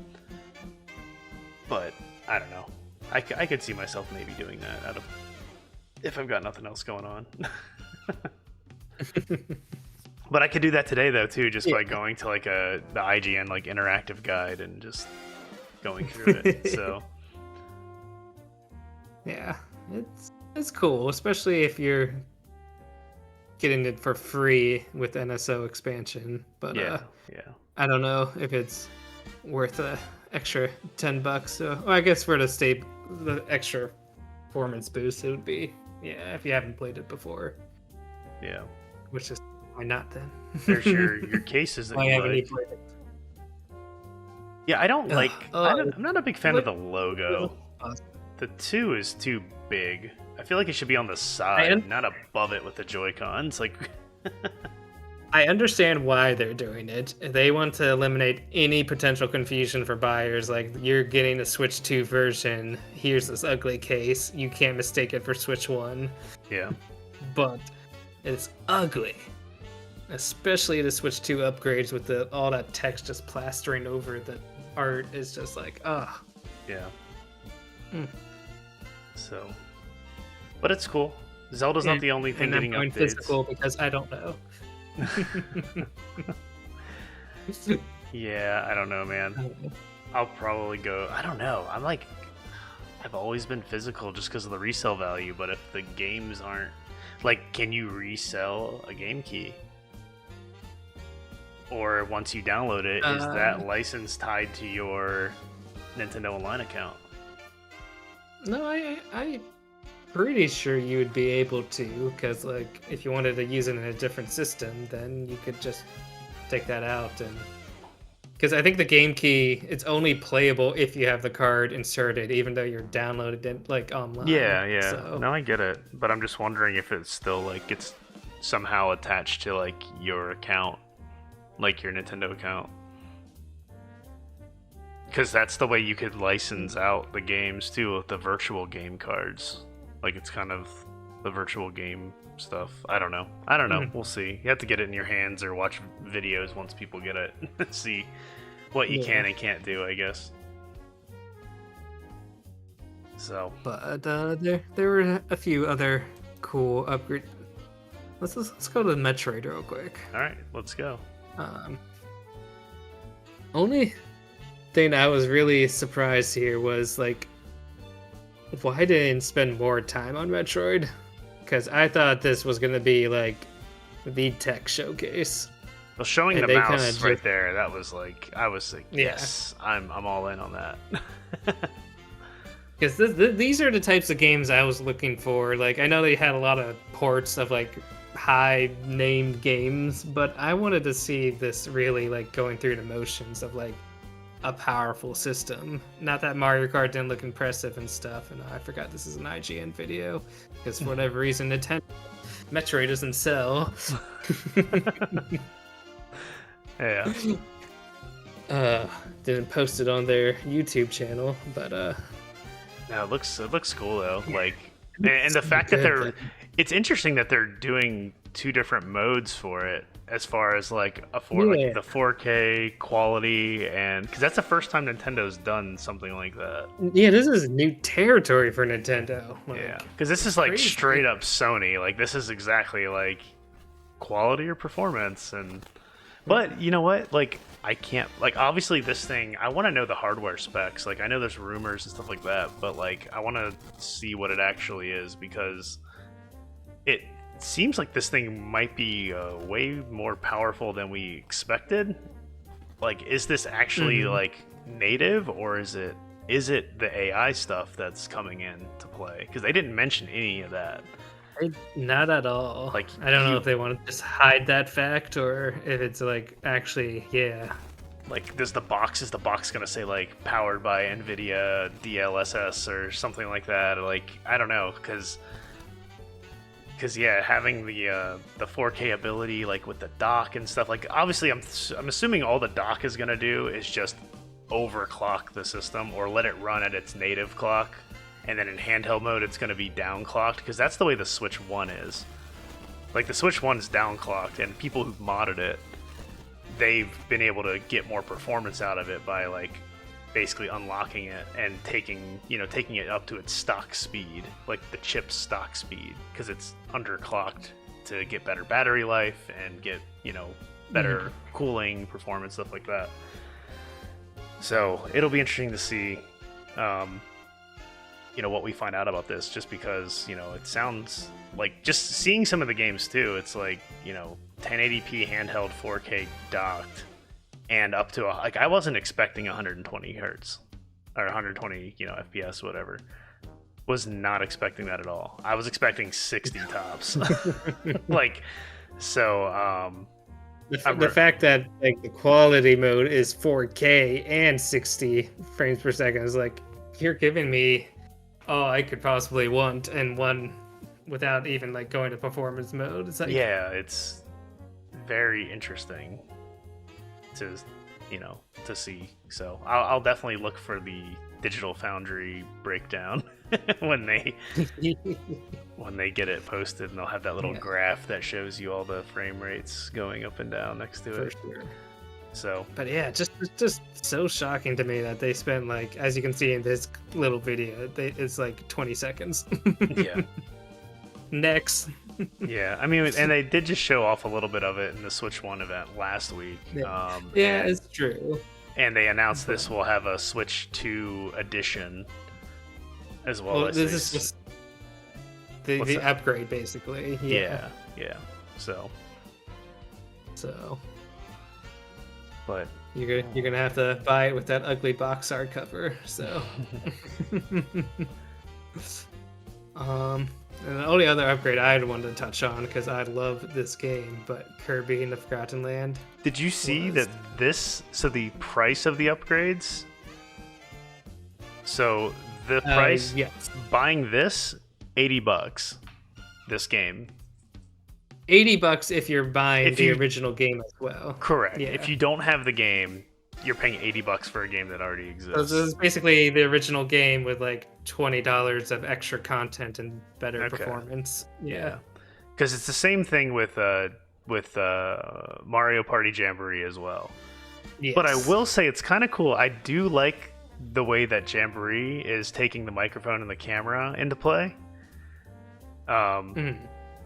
But I don't know. I could see myself maybe doing that if I've got nothing else going on. But I could do that today though too, just by going to like the IGN like interactive guide and just going through it. So yeah, it's cool, especially if you're getting it for free with NSO expansion. But yeah. I don't know if it's worth the extra $10. So I guess for the extra performance boost, it would be, yeah, if you haven't played it before. Yeah. Which is Why not then? There's your cases that Why you haven't you like. played it? Yeah, I don't like. I'm not a big fan of the what- logo. Awesome. The 2 is too big. I feel like it should be on the side, not above it with the Joy-Cons. Like, I understand why they're doing it. They want to eliminate any potential confusion for buyers. Like, you're getting a Switch 2 version. Here's this ugly case. You can't mistake it for Switch 1. yeah, But it's ugly. Especially the Switch 2 upgrades with all that text just plastering over the art is just like, ah. yeah. Mm. So, but it's cool. Zelda's not the only thing and getting I'm going updates. physical because I don't know. Yeah, I don't know, man. I'll probably go. I don't know. I've always been physical just because of the resale value. But if the games aren't like, can you resell a game key? Or once you download it, is that license tied to your Nintendo Online account? No, I pretty sure you would be able to, because like if you wanted to use it in a different system, then you could just take that out. And because I think the game key, it's only playable if you have the card inserted, even though you're downloaded it like online. Yeah. So, No, I get it, but I'm just wondering if it's still like it's somehow attached to like your account, like your Nintendo account. Because that's the way you could license out the games too, with the virtual game cards. Like, it's kind of the virtual game stuff. I don't know. We'll see. You have to get it in your hands or watch videos once people get it. See what you can and can't do, I guess. So. But there were a few other cool upgrades. Let's go to the Metroid real quick. All right, let's go. Only thing I was really surprised here was like, why didn't spend more time on Metroid? Because I thought this was gonna be like the tech showcase. Well, showing And the they mouse kinda right just- there, that was like, I was like, Yeah. yes, I'm all in on that. Because these are the types of games I was looking for. Like, I know they had a lot of ports of like high named games, but I wanted to see this really like going through the motions of like a powerful system. Not that Mario Kart didn't look impressive and stuff. And I forgot this is an IGN video because for whatever reason, Nintendo Metroid doesn't sell. Yeah. Didn't post it on their YouTube channel, but No, it looks cool though. Like, and the fact that it's interesting that they're doing two different modes for it, as far as like like the 4K quality, and because that's the first time Nintendo's done something like that. yeah, this is new territory for Nintendo. Like, Yeah, because this is like crazy. straight up Sony. Like, this is exactly like quality or performance. And but you know what? Like, I can't, like, obviously this thing, I want to know the hardware specs. Like, I know there's rumors and stuff like that, but like, I want to see what it actually is, because it seems like this thing might be way more powerful than we expected. Like, is this actually like native, or is it the AI stuff that's coming in to play? Because they didn't mention any of that. Not at all. Like, I don't know if they want to just hide that fact or if it's like actually, yeah. Like, is the box gonna say like powered by NVIDIA DLSS or something like that? Like, I don't know, because yeah, having the 4K ability, like with the dock and stuff, like, obviously I'm assuming all the dock is gonna do is just overclock the system or let it run at its native clock, and then in handheld mode it's gonna be downclocked, because that's the way the Switch 1 is. Like, the Switch 1 is downclocked, and people who've modded it, they've been able to get more performance out of it by like basically unlocking it and taking it up to its stock speed, like the chip's stock speed, because it's underclocked to get better battery life and get, better cooling performance, stuff like that. So it'll be interesting to see what we find out about this, just because it sounds like, just seeing some of the games too, it's like 1080p handheld 4K docked, and up to I wasn't expecting 120 hertz or 120 FPS, whatever. Was not expecting that at all. I was expecting 60 tops. Like, So the fact that like the quality mode is 4K and 60 frames per second is like, you're giving me all I could possibly want in one without even like going to performance mode. It's like, yeah, it's very interesting to to see. So I'll definitely look for the Digital Foundry breakdown when they get it posted, and they'll have that little graph that shows you all the frame rates going up and down next to it. For sure. So, but yeah, just so shocking to me that they spent, like, as you can see in this little video, it's like 20 seconds. Yeah. Next. Yeah, I mean, and they did just show off a little bit of it in the Switch 1 event last week. Yeah, it's true. And they announced this will have a Switch 2 edition as well. As this is just the upgrade, basically. Yeah. So. But you're gonna have to buy it with that ugly box art cover. So. And the only other upgrade I'd want to touch on, because I love this game, but Kirby in the Forgotten Land. Did you see that so the price of the upgrades? So the price, yes. Buying this, $80, this game. $80 if you're buying the original game as well. Correct. Yeah. If you don't have the game, you're paying $80 for a game that already exists. So this is basically the original game with like $20 of extra content and better performance. Yeah. Because it's the same thing with Mario Party Jamboree as well. Yes. But I will say it's kind of cool. I do like the way that Jamboree is taking the microphone and the camera into play.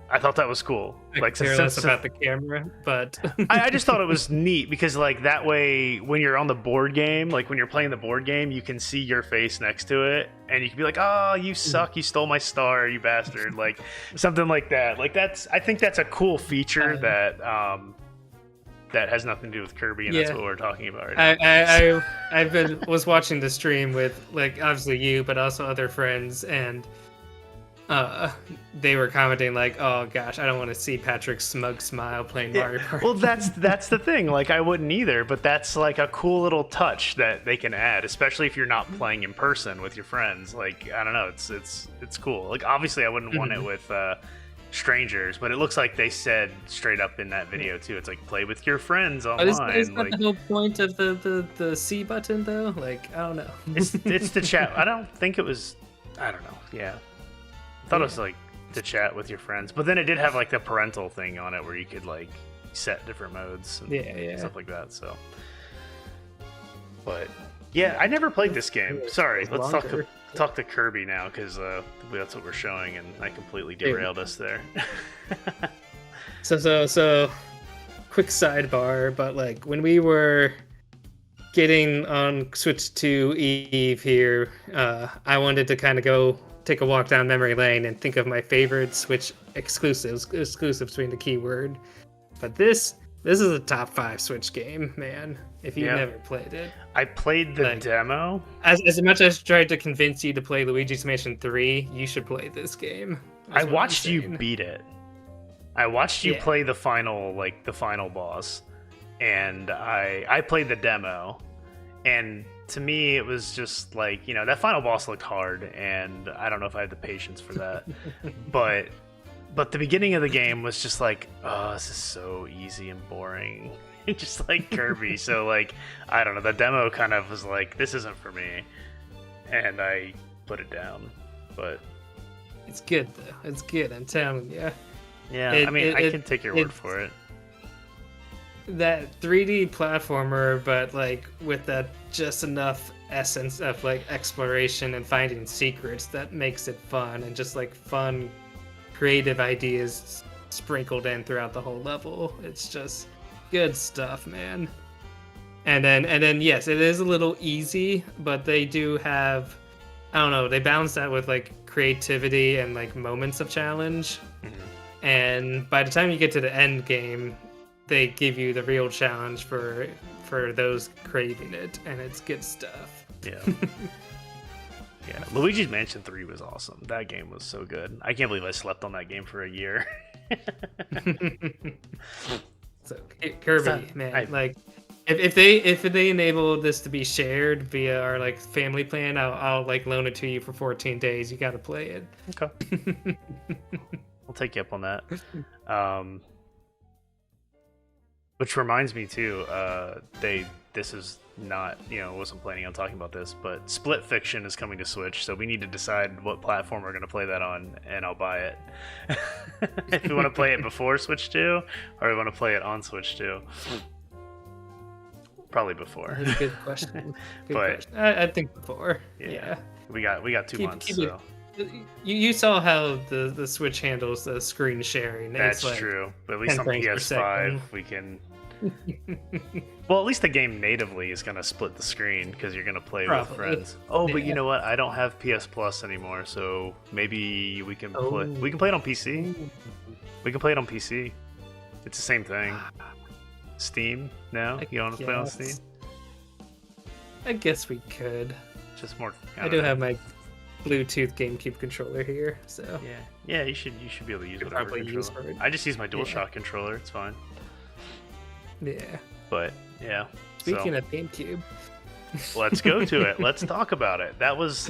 I thought that was cool. I care less about the camera, but I just thought it was neat because, like, that way when you're on the board game, like when you're playing the board game, you can see your face next to it, and you can be like, "Oh, you suck! You stole my star, you bastard!" Like something like that. Like I think that's a cool feature that has nothing to do with Kirby, and that's what we're talking about right now. I was watching the stream with, like, obviously you, but also other friends, and they were commenting like, "Oh gosh, I don't want to see Patrick's smug smile playing Mario Party." Well, that's the thing. Like, I wouldn't either, but that's like a cool little touch that they can add, especially if you're not playing in person with your friends. Like, I don't know, it's cool. Like, obviously, I wouldn't want it with strangers, but it looks like they said straight up in that video too. It's like, play with your friends online. Isn't that the whole point of the C button though? Like, I don't know. It's the chat. I don't think it was. I don't know. Yeah. I thought it was like to chat with your friends, but then it did have like the parental thing on it where you could like set different modes and stuff like that. So, but yeah, I never played this game. Sorry, let's talk to Kirby now because that's what we're showing, and I completely derailed us there. So quick sidebar, but like when we were getting on Switch 2 Eve here, I wanted to kind of go take a walk down memory lane and think of my favorite Switch exclusives between the keyword. But this is a top 5 Switch game, man. If you've never played it. I played the demo. As much as I tried to convince you to play Luigi's Mansion 3, you should play this game. I watched you beat it. I watched you play the final boss. And I played the demo. And to me, it was just like, that final boss looked hard, and I don't know if I had the patience for that. but the beginning of the game was just like, oh, this is so easy and boring. Just like Kirby. So, like, I don't know. The demo kind of was like, this isn't for me. And I put it down. But it's good, though. It's good, I'm telling you. Yeah, I can take your word for it. That 3D platformer, but like with that just enough essence of like exploration and finding secrets that makes it fun, and just like fun creative ideas sprinkled in throughout the whole level. It's just good stuff, man. And then yes, it is a little easy, but they do have, I don't know, they balance that with like creativity and like moments of challenge. And by the time you get to the end game, they give you the real challenge for those craving it, and it's good stuff. Yeah. Yeah, Luigi's Mansion 3 was awesome. That game was so good. I can't believe I slept on that game for a year. So Kirby, man, like if they enable this to be shared via our like family plan, I'll like loan it to you for 14 days. You got to play it. Okay. I'll take you up on that. Which reminds me too, this is not, wasn't planning on talking about this, but Split Fiction is coming to Switch, so we need to decide what platform we're going to play that on, and I'll buy it. If we want to play it before Switch 2, or we want to play it on Switch 2. Probably before. That's a good question. Question. I think before. Yeah. We got 2 months. So. You saw how the Switch handles the screen sharing. That's like true. But at least on PS5 we can. Well, at least the game natively is gonna split the screen because you're gonna play with friends. Oh, but you know what? I don't have PS Plus anymore, so maybe we can play. We can play it on PC. We can play it on PC. It's the same thing. Steam now? You want to play on Steam? I guess we could. Just more. I do have my Bluetooth GameCube controller here, so yeah. You should be able to use whatever controller. I just use my DualShock controller. It's fine. Yeah. But yeah. Speaking of GameCube, let's go to it. Let's talk about it. That was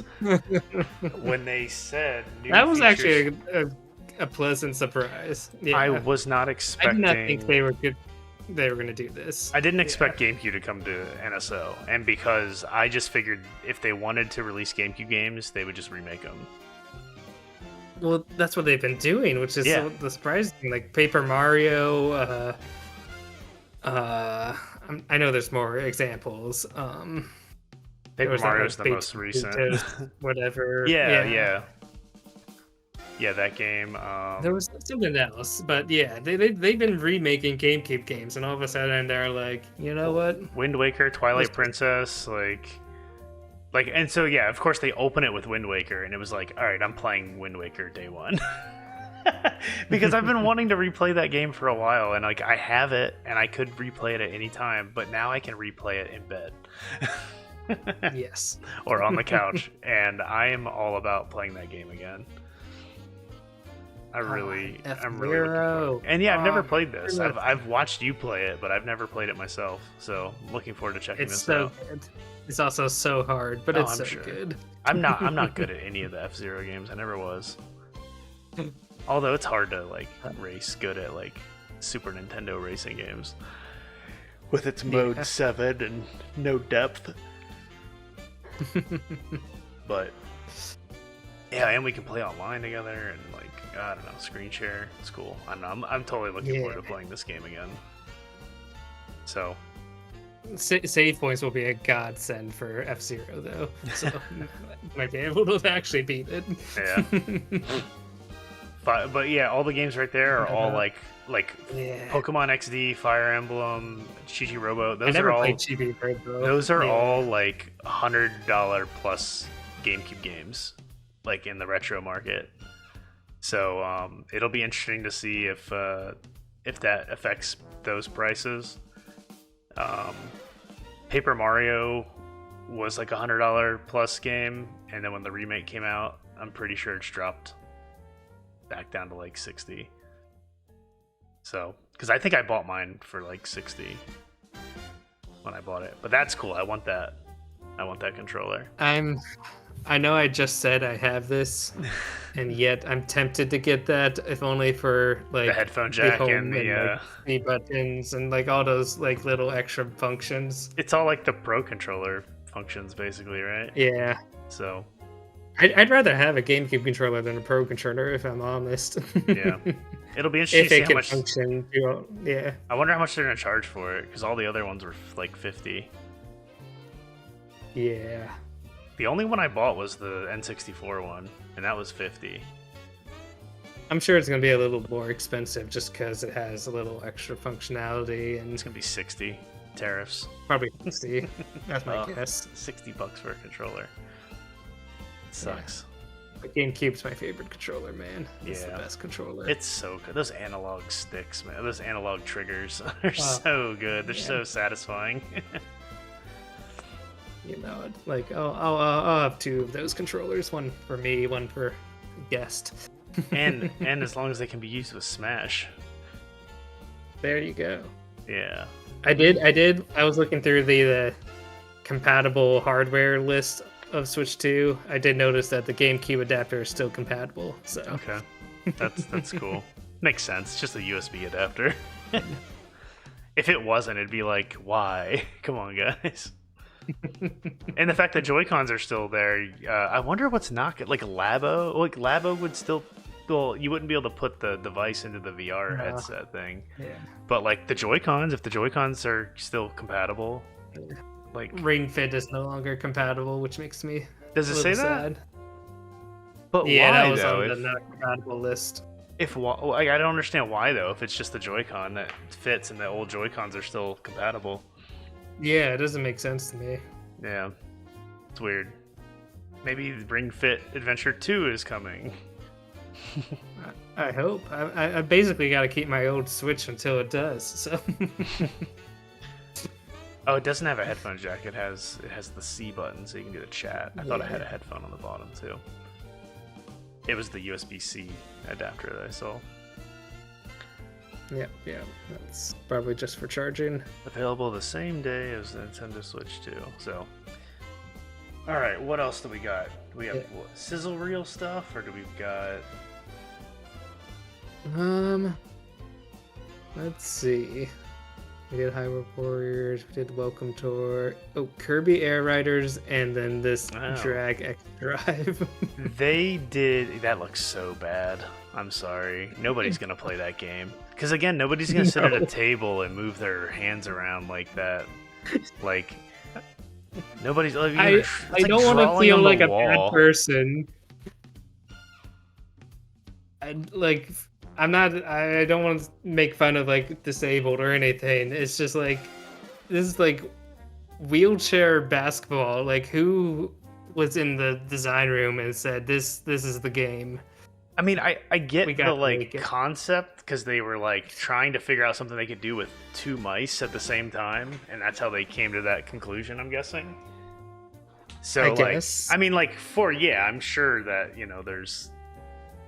when they said that was actually a pleasant surprise. Yeah. I was not expecting. I did not think they were good. They were going to do this. I didn't expect GameCube to come to NSO, and because I just figured if they wanted to release GameCube games, they would just remake them. Well, that's what they've been doing, which is the surprising thing. Like Paper Mario. I know there's more examples. Paper Mario's the most recent. Whatever. Yeah, that game. There was something else, but yeah, they've been remaking GameCube games, and all of a sudden they're like, you know what? Wind Waker, Twilight Princess, and so yeah, of course they open it with Wind Waker, and it was like, all right, I'm playing Wind Waker day one. Because I've been wanting to replay that game for a while, and like I have it, and I could replay it at any time, but now I can replay it in bed. Yes. Or on the couch, and I am all about playing that game again. I'm really looking forward. And yeah, I've never played this. I've watched you play it, but I've never played it myself. So I'm looking forward to checking this out. It's so good. It's also so hard, but it's so good. I'm not good at any of the F-Zero games. I never was. Although it's hard to like race good at like Super Nintendo racing games with its mode 7 and no depth. But yeah, and we can play online together and like I don't know, screen share. It's cool. I'm totally looking forward to playing this game again. So save points will be a godsend for F-Zero though, so might be able to actually beat it. Yeah. But yeah, all the games right there are all like Pokemon XD, Fire Emblem, Chi-Chi Robo. Those are all Chibi Robo. Those are all like $100 plus GameCube games, like in the retro market. So it'll be interesting to see if that affects those prices. Paper Mario was like $100 plus game, and then when the remake came out, I'm pretty sure it's dropped back down to like 60. So, because I think I bought mine for like 60 when I bought it, but that's cool. I want that controller. I know I just said I have this, and yet I'm tempted to get that, if only for like the headphone jack and the buttons and like all those like little extra functions. It's all like the Pro controller functions, basically, right? Yeah. So I'd rather have a GameCube controller than a Pro controller, if I'm honest. Yeah. It'll be interesting to see how much. Function, yeah. I wonder how much they're gonna charge for it, because all the other ones were like 50. Yeah. The only one I bought was the N64 one, and that was 50. I'm sure it's going to be a little more expensive just because it has a little extra functionality. And it's going to be 60 tariffs. Probably 60. That's my guess. $60 for a controller. It sucks. Yeah. But GameCube's my favorite controller, man. It's the best controller. It's so good. Those analog sticks, man. Those analog triggers are so good. They're so satisfying. You know, like I'll have two of those controllers, one for me, one for guest. and as long as they can be used with Smash. There you go. Yeah. I was looking through the compatible hardware list of Switch 2. I did notice that the GameCube adapter is still compatible. So Okay. That's cool. Makes sense. It's just a USB adapter. If it wasn't, it'd be like, why? Come on, guys. And the fact that Joy-Cons are still there, I wonder what's not good. Like Labo? Like Labo would still... Well, you wouldn't be able to put the device into the VR headset thing. Yeah. But like the Joy-Cons, if the Joy-Cons are still compatible, like Ring Fit is no longer compatible, which makes me does it say sad. That? But yeah, why that was though? on the not compatible list. If I don't understand why though. If it's just the Joy-Con that fits and the old Joy-Cons are still compatible. Yeah, it doesn't make sense to me. Yeah, it's weird. Maybe Ring Fit Adventure 2 is coming. I hope. I basically got to keep my old Switch until it does. So. Oh, it doesn't have a headphone jack. It has the C button, so you can do the chat. I thought it had a headphone on the bottom too. It was the USB-C adapter that I saw. Yeah, that's probably just for charging. Available the same day as the Nintendo Switch 2. So, all right, what else do we got? Do we have sizzle reel stuff, or do we've got? Let's see. We did Hyrule Warriors. We did Welcome Tour. Oh, Kirby Air Riders, and then this Drag X Drive. They did. That looks so bad. I'm sorry. Nobody's gonna play that game. Because again, nobody's gonna sit at a table and move their hands around like that. Like nobody's. Like, I don't want to feel like a bad person. I don't want to make fun of like disabled or anything. It's just like this is like wheelchair basketball. Like who was in the design room and said this is the game? I mean, I get the like concept because they were like trying to figure out something they could do with two mice at the same time, and that's how they came to that conclusion, I'm guessing. So I mean, like I'm sure that there's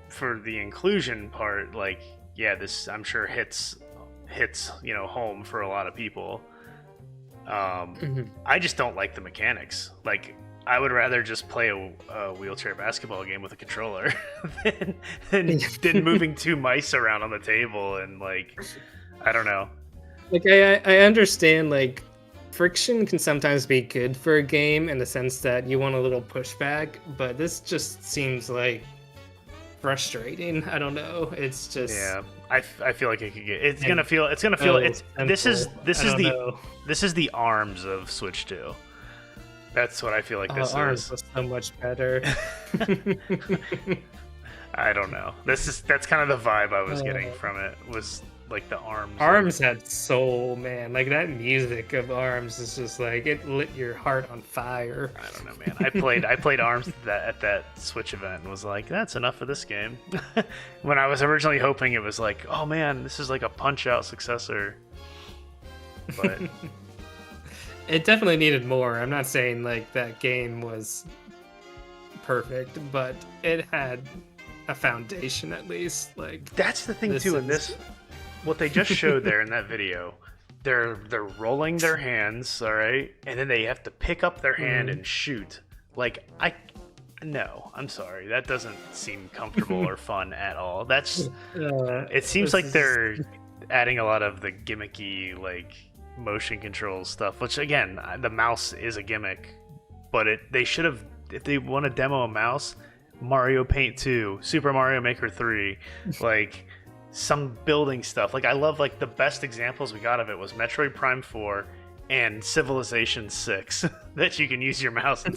for the inclusion part, like this I'm sure hits home for a lot of people. I just don't like the mechanics. Like I would rather just play a wheelchair basketball game with a controller than moving two mice around on the table and like I don't know. Like I understand like friction can sometimes be good for a game in the sense that you want a little pushback, but this just seems like frustrating. I don't know. It's just I feel like it could get. It's gonna feel. This is the ARMS of Switch 2. That's what I feel like this ARMS is. was so much better. I don't know. That's kind of the vibe I was getting from it. Was like the ARMS. ARMS had soul, man. Like that music of ARMS is just like it lit your heart on fire. I don't know, man. I played ARMS at that Switch event and was like, that's enough for this game. When I was originally hoping it was like, oh man, this is like a Punch-Out successor. But it definitely needed more. I'm not saying like that game was perfect, but it had a foundation at least. Like that's the thing too in this. What they just showed there in that video, they're rolling their hands, all right, and then they have to pick up their hand and shoot. Like I'm sorry, that doesn't seem comfortable or fun at all. That's it seems like they're adding a lot of the gimmicky like motion control stuff, which again, the mouse is a gimmick, but they should have, if they want to demo a mouse, Mario Paint 2, Super Mario Maker 3, like some building stuff. Like I love like the best examples we got of it was Metroid Prime 4 and Civilization 6 that you can use your mouse in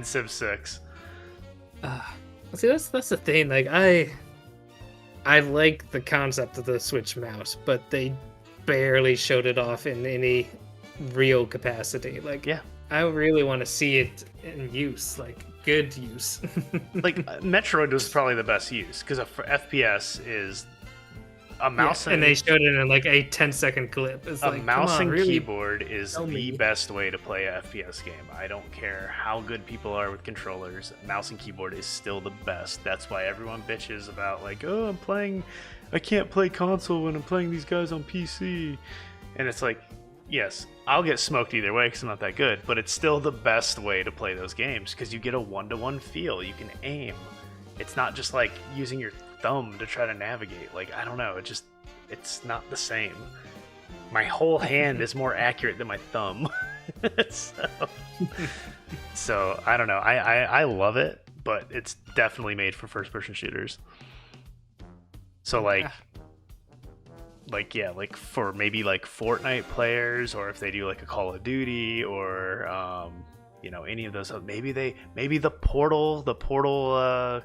Civ 6. See, that's the thing. Like I like the concept of the Switch mouse, but they barely showed it off in any real capacity. Like I really want to see it in use, like good use. Like Metroid was probably the best use because FPS is a mouse and they showed it in like a 10-second clip. It's a like, mouse and really? keyboard is the best way to play a FPS game. I don't care how good people are with controllers. Mouse and keyboard is still the best. That's why everyone bitches about like, oh, I can't play console when I'm playing these guys on PC. And it's like, yes, I'll get smoked either way because I'm not that good, but it's still the best way to play those games because you get a one-to-one feel. You can aim. It's not just like using your thumb to try to navigate. Like, I don't know, it's not the same. My whole hand is more accurate than my thumb. So I don't know. I love it, but it's definitely made for first-person shooters. So like for maybe like Fortnite players, or if they do like a Call of Duty, or any of those, maybe the Portal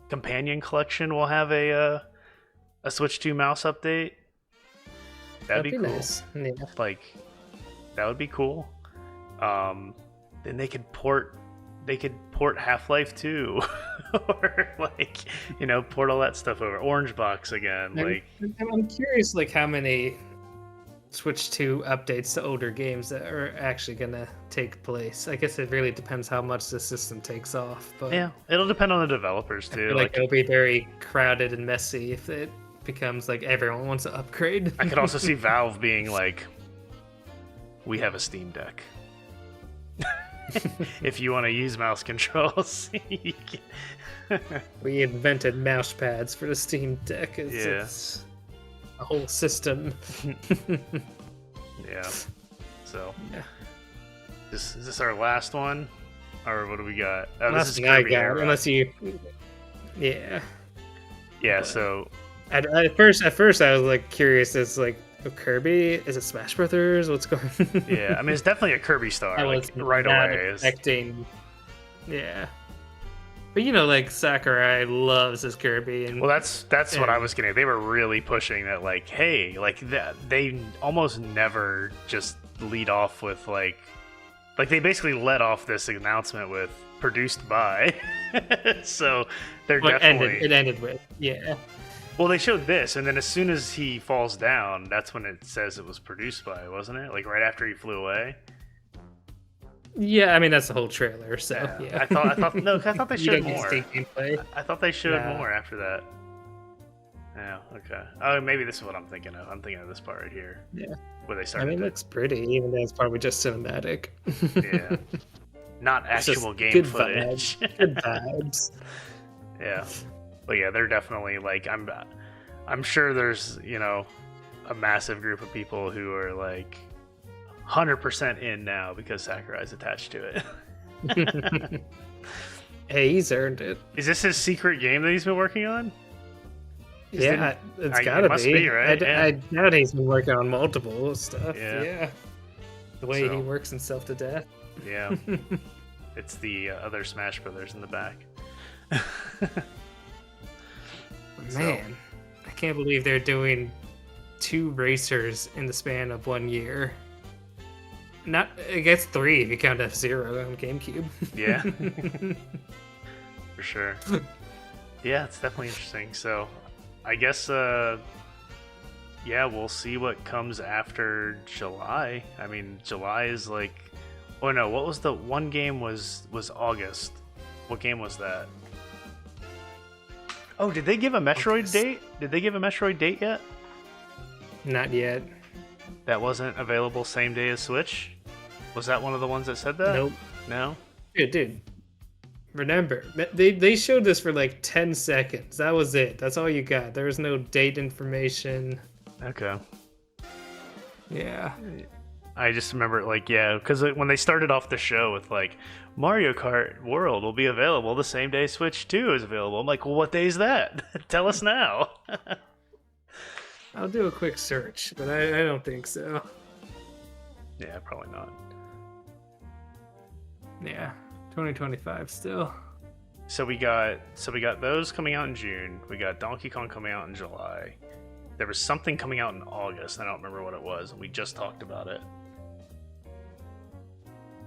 companion collection will have a Switch 2 mouse update. That'd be cool. Nice. Yeah. Like, that would be cool. Then they could port Half-Life 2 or like, port all that stuff over. Orange Box again. I'm curious like how many Switch 2 updates to older games that are actually gonna take place. I guess it really depends how much the system takes off. But yeah, it'll depend on the developers too. I feel like it'll be very crowded and messy if it becomes like everyone wants to upgrade. I could also see Valve being like, we have a Steam Deck. If you want to use mouse controls, we invented mouse pads for the Steam Deck. It's a whole system. Yeah. So, is this our last one, or what do we got? Oh, this is Kirby era. Unless you, yeah. So, at first, I was like curious. It's like, Kirby? Is it Smash Brothers? What's going on? Yeah, I mean, it's definitely a Kirby star. I was right away. Expecting. Yeah. But like Sakurai loves his Kirby, and well, that's what I was getting. They were really pushing that, like, hey, like that. They almost never just lead off with like they basically led off this announcement with produced by. So they're definitely it ended with Well, they showed this, and then as soon as he falls down, that's when it says it was produced by, wasn't it? Like right after he flew away. Yeah, I mean that's the whole trailer. So yeah. I thought they showed more. I thought they showed more after that. Yeah. Okay. Oh, maybe this is what I'm thinking of. I'm thinking of this part right here. Yeah. Where they started. I mean, it looks pretty, even though it's probably just cinematic. Yeah. Not actual game footage. Good vibes. Yeah. But yeah, they're definitely like, I'm sure there's a massive group of people who are like 100% in now because Sakurai's attached to it. Hey, he's earned it. Is this his secret game that he's been working on? It's gotta be, right? I doubt he's been working on multiple stuff. Yeah. The way he works himself to death. Yeah. It's the other Smash Brothers in the back. Man, I can't believe they're doing 2 racers in the span of 1 year. I guess 3 if you count F-Zero on Gamecube. Yeah. For sure. Yeah, it's definitely interesting. So, I guess, we'll see what comes after July. I mean, July is like... Oh no, what was the one game was August? What game was that? Oh, did they give a Metroid date? Did they give a Metroid date yet? Not yet. That wasn't available same day as Switch? Was that one of the ones that said that? Nope. No? Dude. Remember, they showed this for like 10 seconds. That was it. That's all you got. There was no date information. Okay. Yeah. I just remember, because when they started off the show with, Mario Kart World will be available the same day Switch 2 is available. I'm like, well, what day is that? Tell us now. I'll do a quick search, but I don't think so. Yeah, probably not. Yeah, 2025 still. So we got those coming out in June. We got Donkey Kong coming out in July. There was something coming out in August. I don't remember what it was. We just talked about it.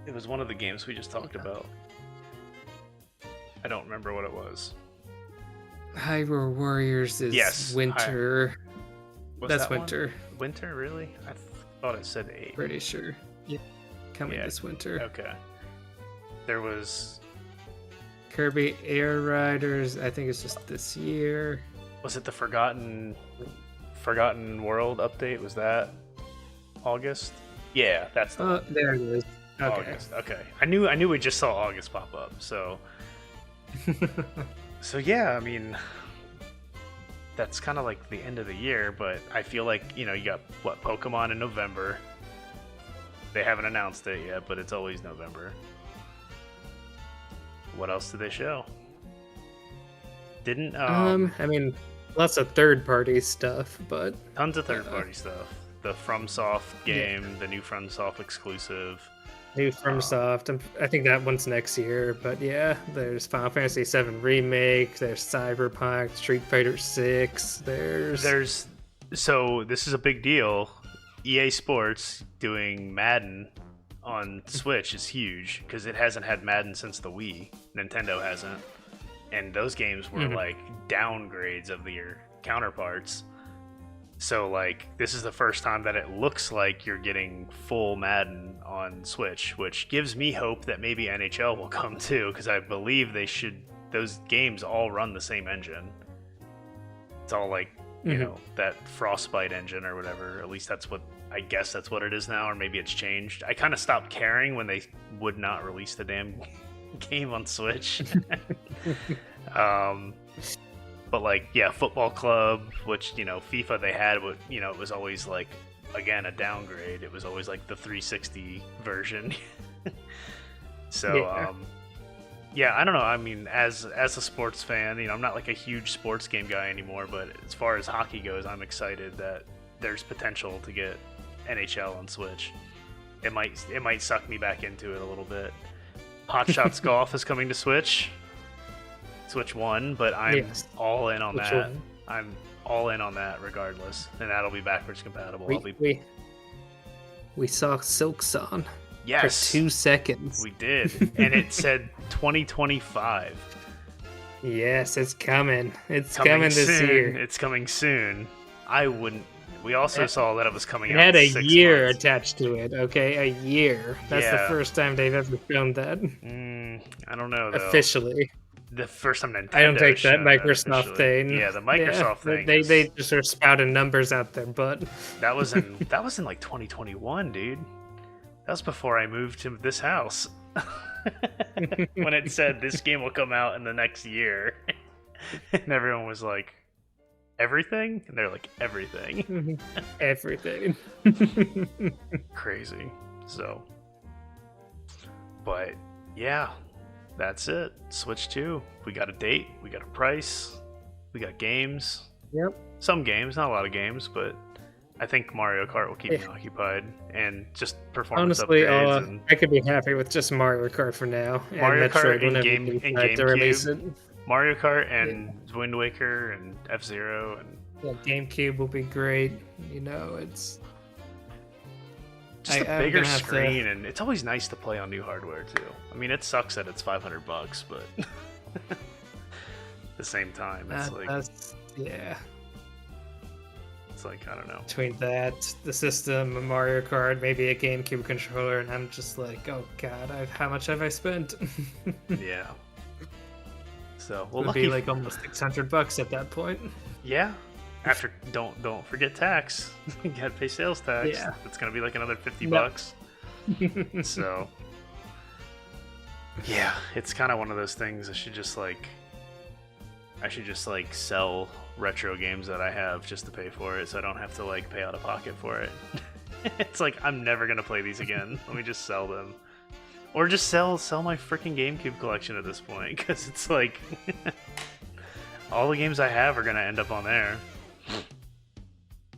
It was one of the games we just talked about. I don't remember what it was. Hyrule Warriors is winter. That's winter. Winter, really? I thought it said 8. Pretty sure. Yeah, coming this winter. Okay. There was Kirby Air Riders. I think it's just this year. Was it the Forgotten World update? Was that August? Yeah, that's the one. There it is. Okay. August. Okay. I knew we just saw August pop up. So yeah, I mean, that's kind of like the end of the year, but I feel like, you got Pokemon in November. They haven't announced it yet, but it's always November. What else did they show? Didn't I mean, lots of third-party stuff, but tons of third-party stuff. The FromSoft game, the new FromSoft exclusive. New FromSoft. I think that one's next year, but yeah, there's Final Fantasy VII Remake. There's Cyberpunk, Street Fighter 6. So this is a big deal. EA Sports doing Madden on Switch is huge because it hasn't had Madden since the Wii. Nintendo hasn't, and those games were like downgrades of their counterparts. So like this is the first time that it looks like you're getting full Madden on Switch, which gives me hope that maybe NHL will come too, because I believe those games all run the same engine. It's all like that Frostbite engine or whatever. At least I guess that's what it is now, or maybe it's changed. I kind of stopped caring when they would not release the damn game on Switch. But like, yeah, Football Club, which, FIFA they had, but, it was always like, again, a downgrade. It was always like the 360 version. So, yeah, I don't know. I mean, as a sports fan, I'm not like a huge sports game guy anymore, but as far as hockey goes, I'm excited that there's potential to get NHL on Switch. It might suck me back into it a little bit. Hot Shots Golf is coming to Switch 1, but I'm all in on that. I'm all in on that regardless, and that'll be backwards compatible. We saw Silksong. Yes, for 2 seconds. We did, and it said 2025. Yes, it's coming. It's coming this year. It's coming soon. We also saw that it was coming out. It had a 6 year months. attached to it. Okay, a year. That's the first time they've ever filmed that. I don't know though. Officially. The first time Nintendo. I don't take that Microsoft thing. Yeah, the Microsoft thing. They just are spouting numbers out there, but that was in like 2021, dude. That was before I moved to this house. When it said this game will come out in the next year, and everyone was like, "Everything?" And they're like, "Everything." Everything. Crazy. So, but yeah. That's it. Switch 2. We got a date. We got a price. We got games. Yep. Some games, not a lot of games, but I think Mario Kart will keep me occupied, and just performance upgrades. I could be happy with just Mario Kart for now. Mario Kart and GameCube. Mario Kart and Wind Waker and F-Zero and GameCube will be great. It's just a bigger screen, and it's always nice to play on new hardware too. I mean, it sucks that it's $500, but at the same time, it's it's like, I don't know. Between that, the system, a Mario Kart, maybe a GameCube controller, and I'm just like, oh god, how much have I spent? Yeah. So it would be like almost $600 at that point. Yeah. After don't forget tax. You gotta pay sales tax. Yeah. It's gonna be like another $50. So yeah, it's kind of one of those things. I should just like sell retro games that I have just to pay for it, so I don't have to like pay out of pocket for it. It's like, I'm never gonna play these again. Let me just sell them, or just sell my freaking GameCube collection at this point, because it's like all the games I have are gonna end up on there.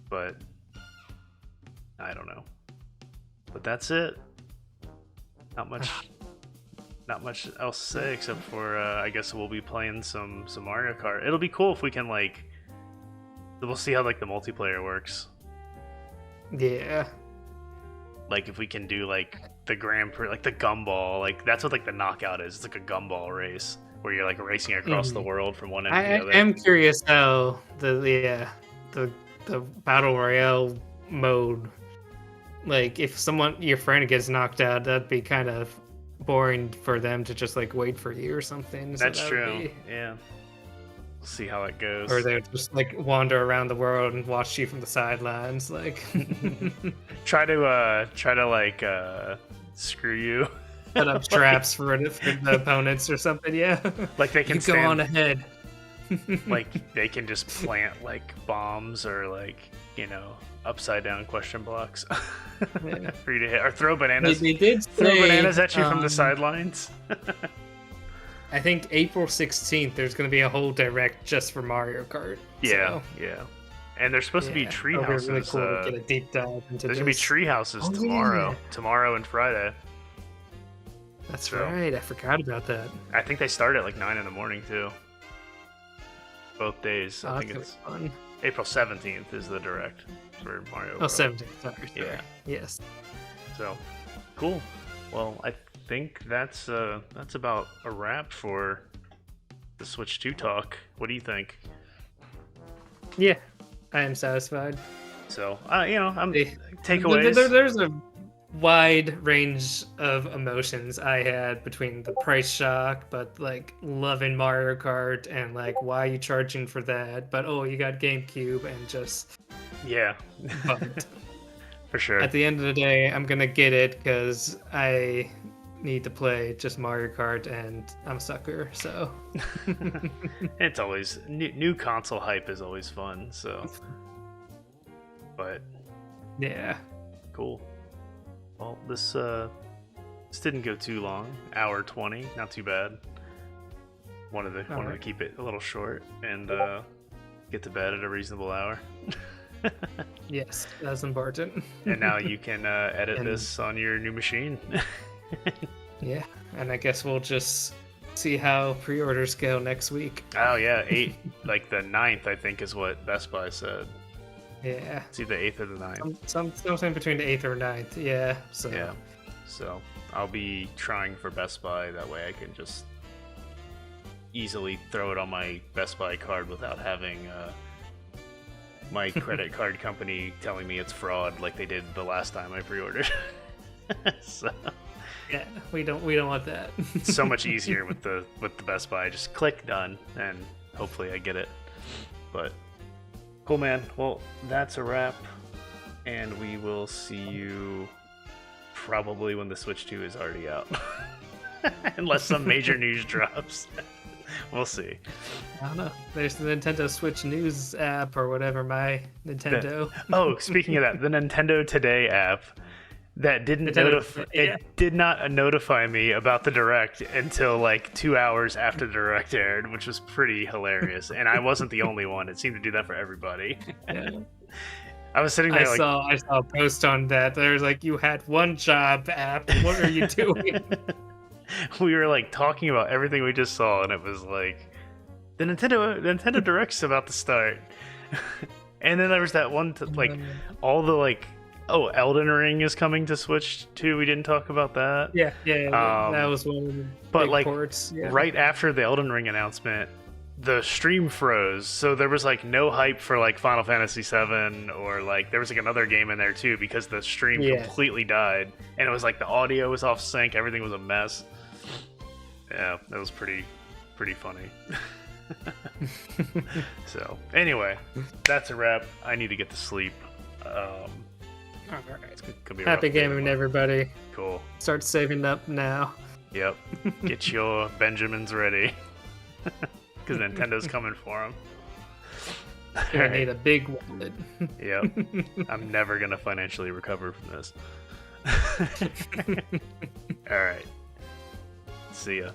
But I don't know. But that's it. Not much else to say except for I guess we'll be playing some Mario Kart. It'll be cool if we can we'll see how the multiplayer works. Yeah. Like if we can do the Grand Prix, the gumball, that's what the knockout is. It's like a gumball race where you're racing across the world from one end to the other. I'm curious how the the battle royale mode. Like, if your friend gets knocked out, that'd be kind of boring for them to just like wait for you or something. That's true. Yeah. We'll see how it goes. Or they would just like wander around the world and watch you from the sidelines, like try to like screw you. Set up traps for the opponents or something. Yeah. Like they can go on ahead. Like they can just plant like bombs or like, you know, upside down question blocks Yeah. for you to hit, or throw bananas. They did throw say, bananas at you from the sidelines. I think April 16th, there's going to be a whole direct just for Mario Kart. Yeah, so, yeah. And there's supposed to be tree houses. Really cool to get a deep dive into there's going to be tree houses tomorrow and Friday. That's right. I forgot about that. I think they start at like 9 in the morning too. Both days. I think it's fun. April 17th is the direct for Mario. Oh, 17th. Sorry. Yeah. Yes. So, cool. Well, I think that's about a wrap for the Switch 2 talk. What do you think? Yeah, I am satisfied. So, you know, I'm takeaways. There's a wide range of emotions I had between the price shock, but like loving Mario Kart and like why are you charging for that? But oh, you got GameCube and just But for sure. At the end of the day, I'm gonna get it because I need to play just Mario Kart and I'm a sucker. So it's always new console hype is always fun. So, but yeah, cool. Well, this didn't go too long. Hour 20, not too bad. Wanted to keep it a little short and get to bed at a reasonable hour. Yes, that's important. And now you can edit this on your new machine. Yeah, and I guess we'll just see how pre-orders go next week. Oh yeah, like the 9th, I think, is what Best Buy said. Yeah. It's either 8th or the 9th. Something between the 8th or 9th, yeah. So. Yeah. So I'll be trying for Best Buy. That way I can just easily throw it on my Best Buy card without having my credit card company telling me it's fraud like they did the last time I pre-ordered. So. Yeah, we don't want that. It's so much easier with the Best Buy. Just click done, and hopefully I get it. But cool, man. Well, that's a wrap, and we will see you probably when the Switch 2 is already out, unless some major news drops. We'll see. I don't know. There's the Nintendo Switch News app or whatever. My Nintendo. Speaking of that, the Nintendo Today app. That did not notify me about the Direct until like 2 hours after the Direct aired, which was pretty hilarious. And I wasn't the only one. It seemed to do that for everybody. Yeah. I was sitting there I saw a post on that. There's like, you had one job, app. What are you doing? We were like talking about everything we just saw, and it was like, the Nintendo Direct's about to start. And then there was that one all the like. Oh, Elden Ring is coming to Switch too. We didn't talk about that. Yeah, that was one of the big ports. Yeah. Right after the Elden Ring announcement, the stream froze. So there was like no hype for like Final Fantasy VII, or like there was like another game in there too, because the stream completely died, and it was like the audio was off sync, everything was a mess. Yeah, that was pretty funny. So anyway, that's a wrap. I need to get to sleep. All right. Happy gaming, everybody. Cool. Start saving up now. Yep. Get your Benjamins ready. Because Nintendo's coming for them. I need a big wallet. Yep. I'm never going to financially recover from this. All right. See ya.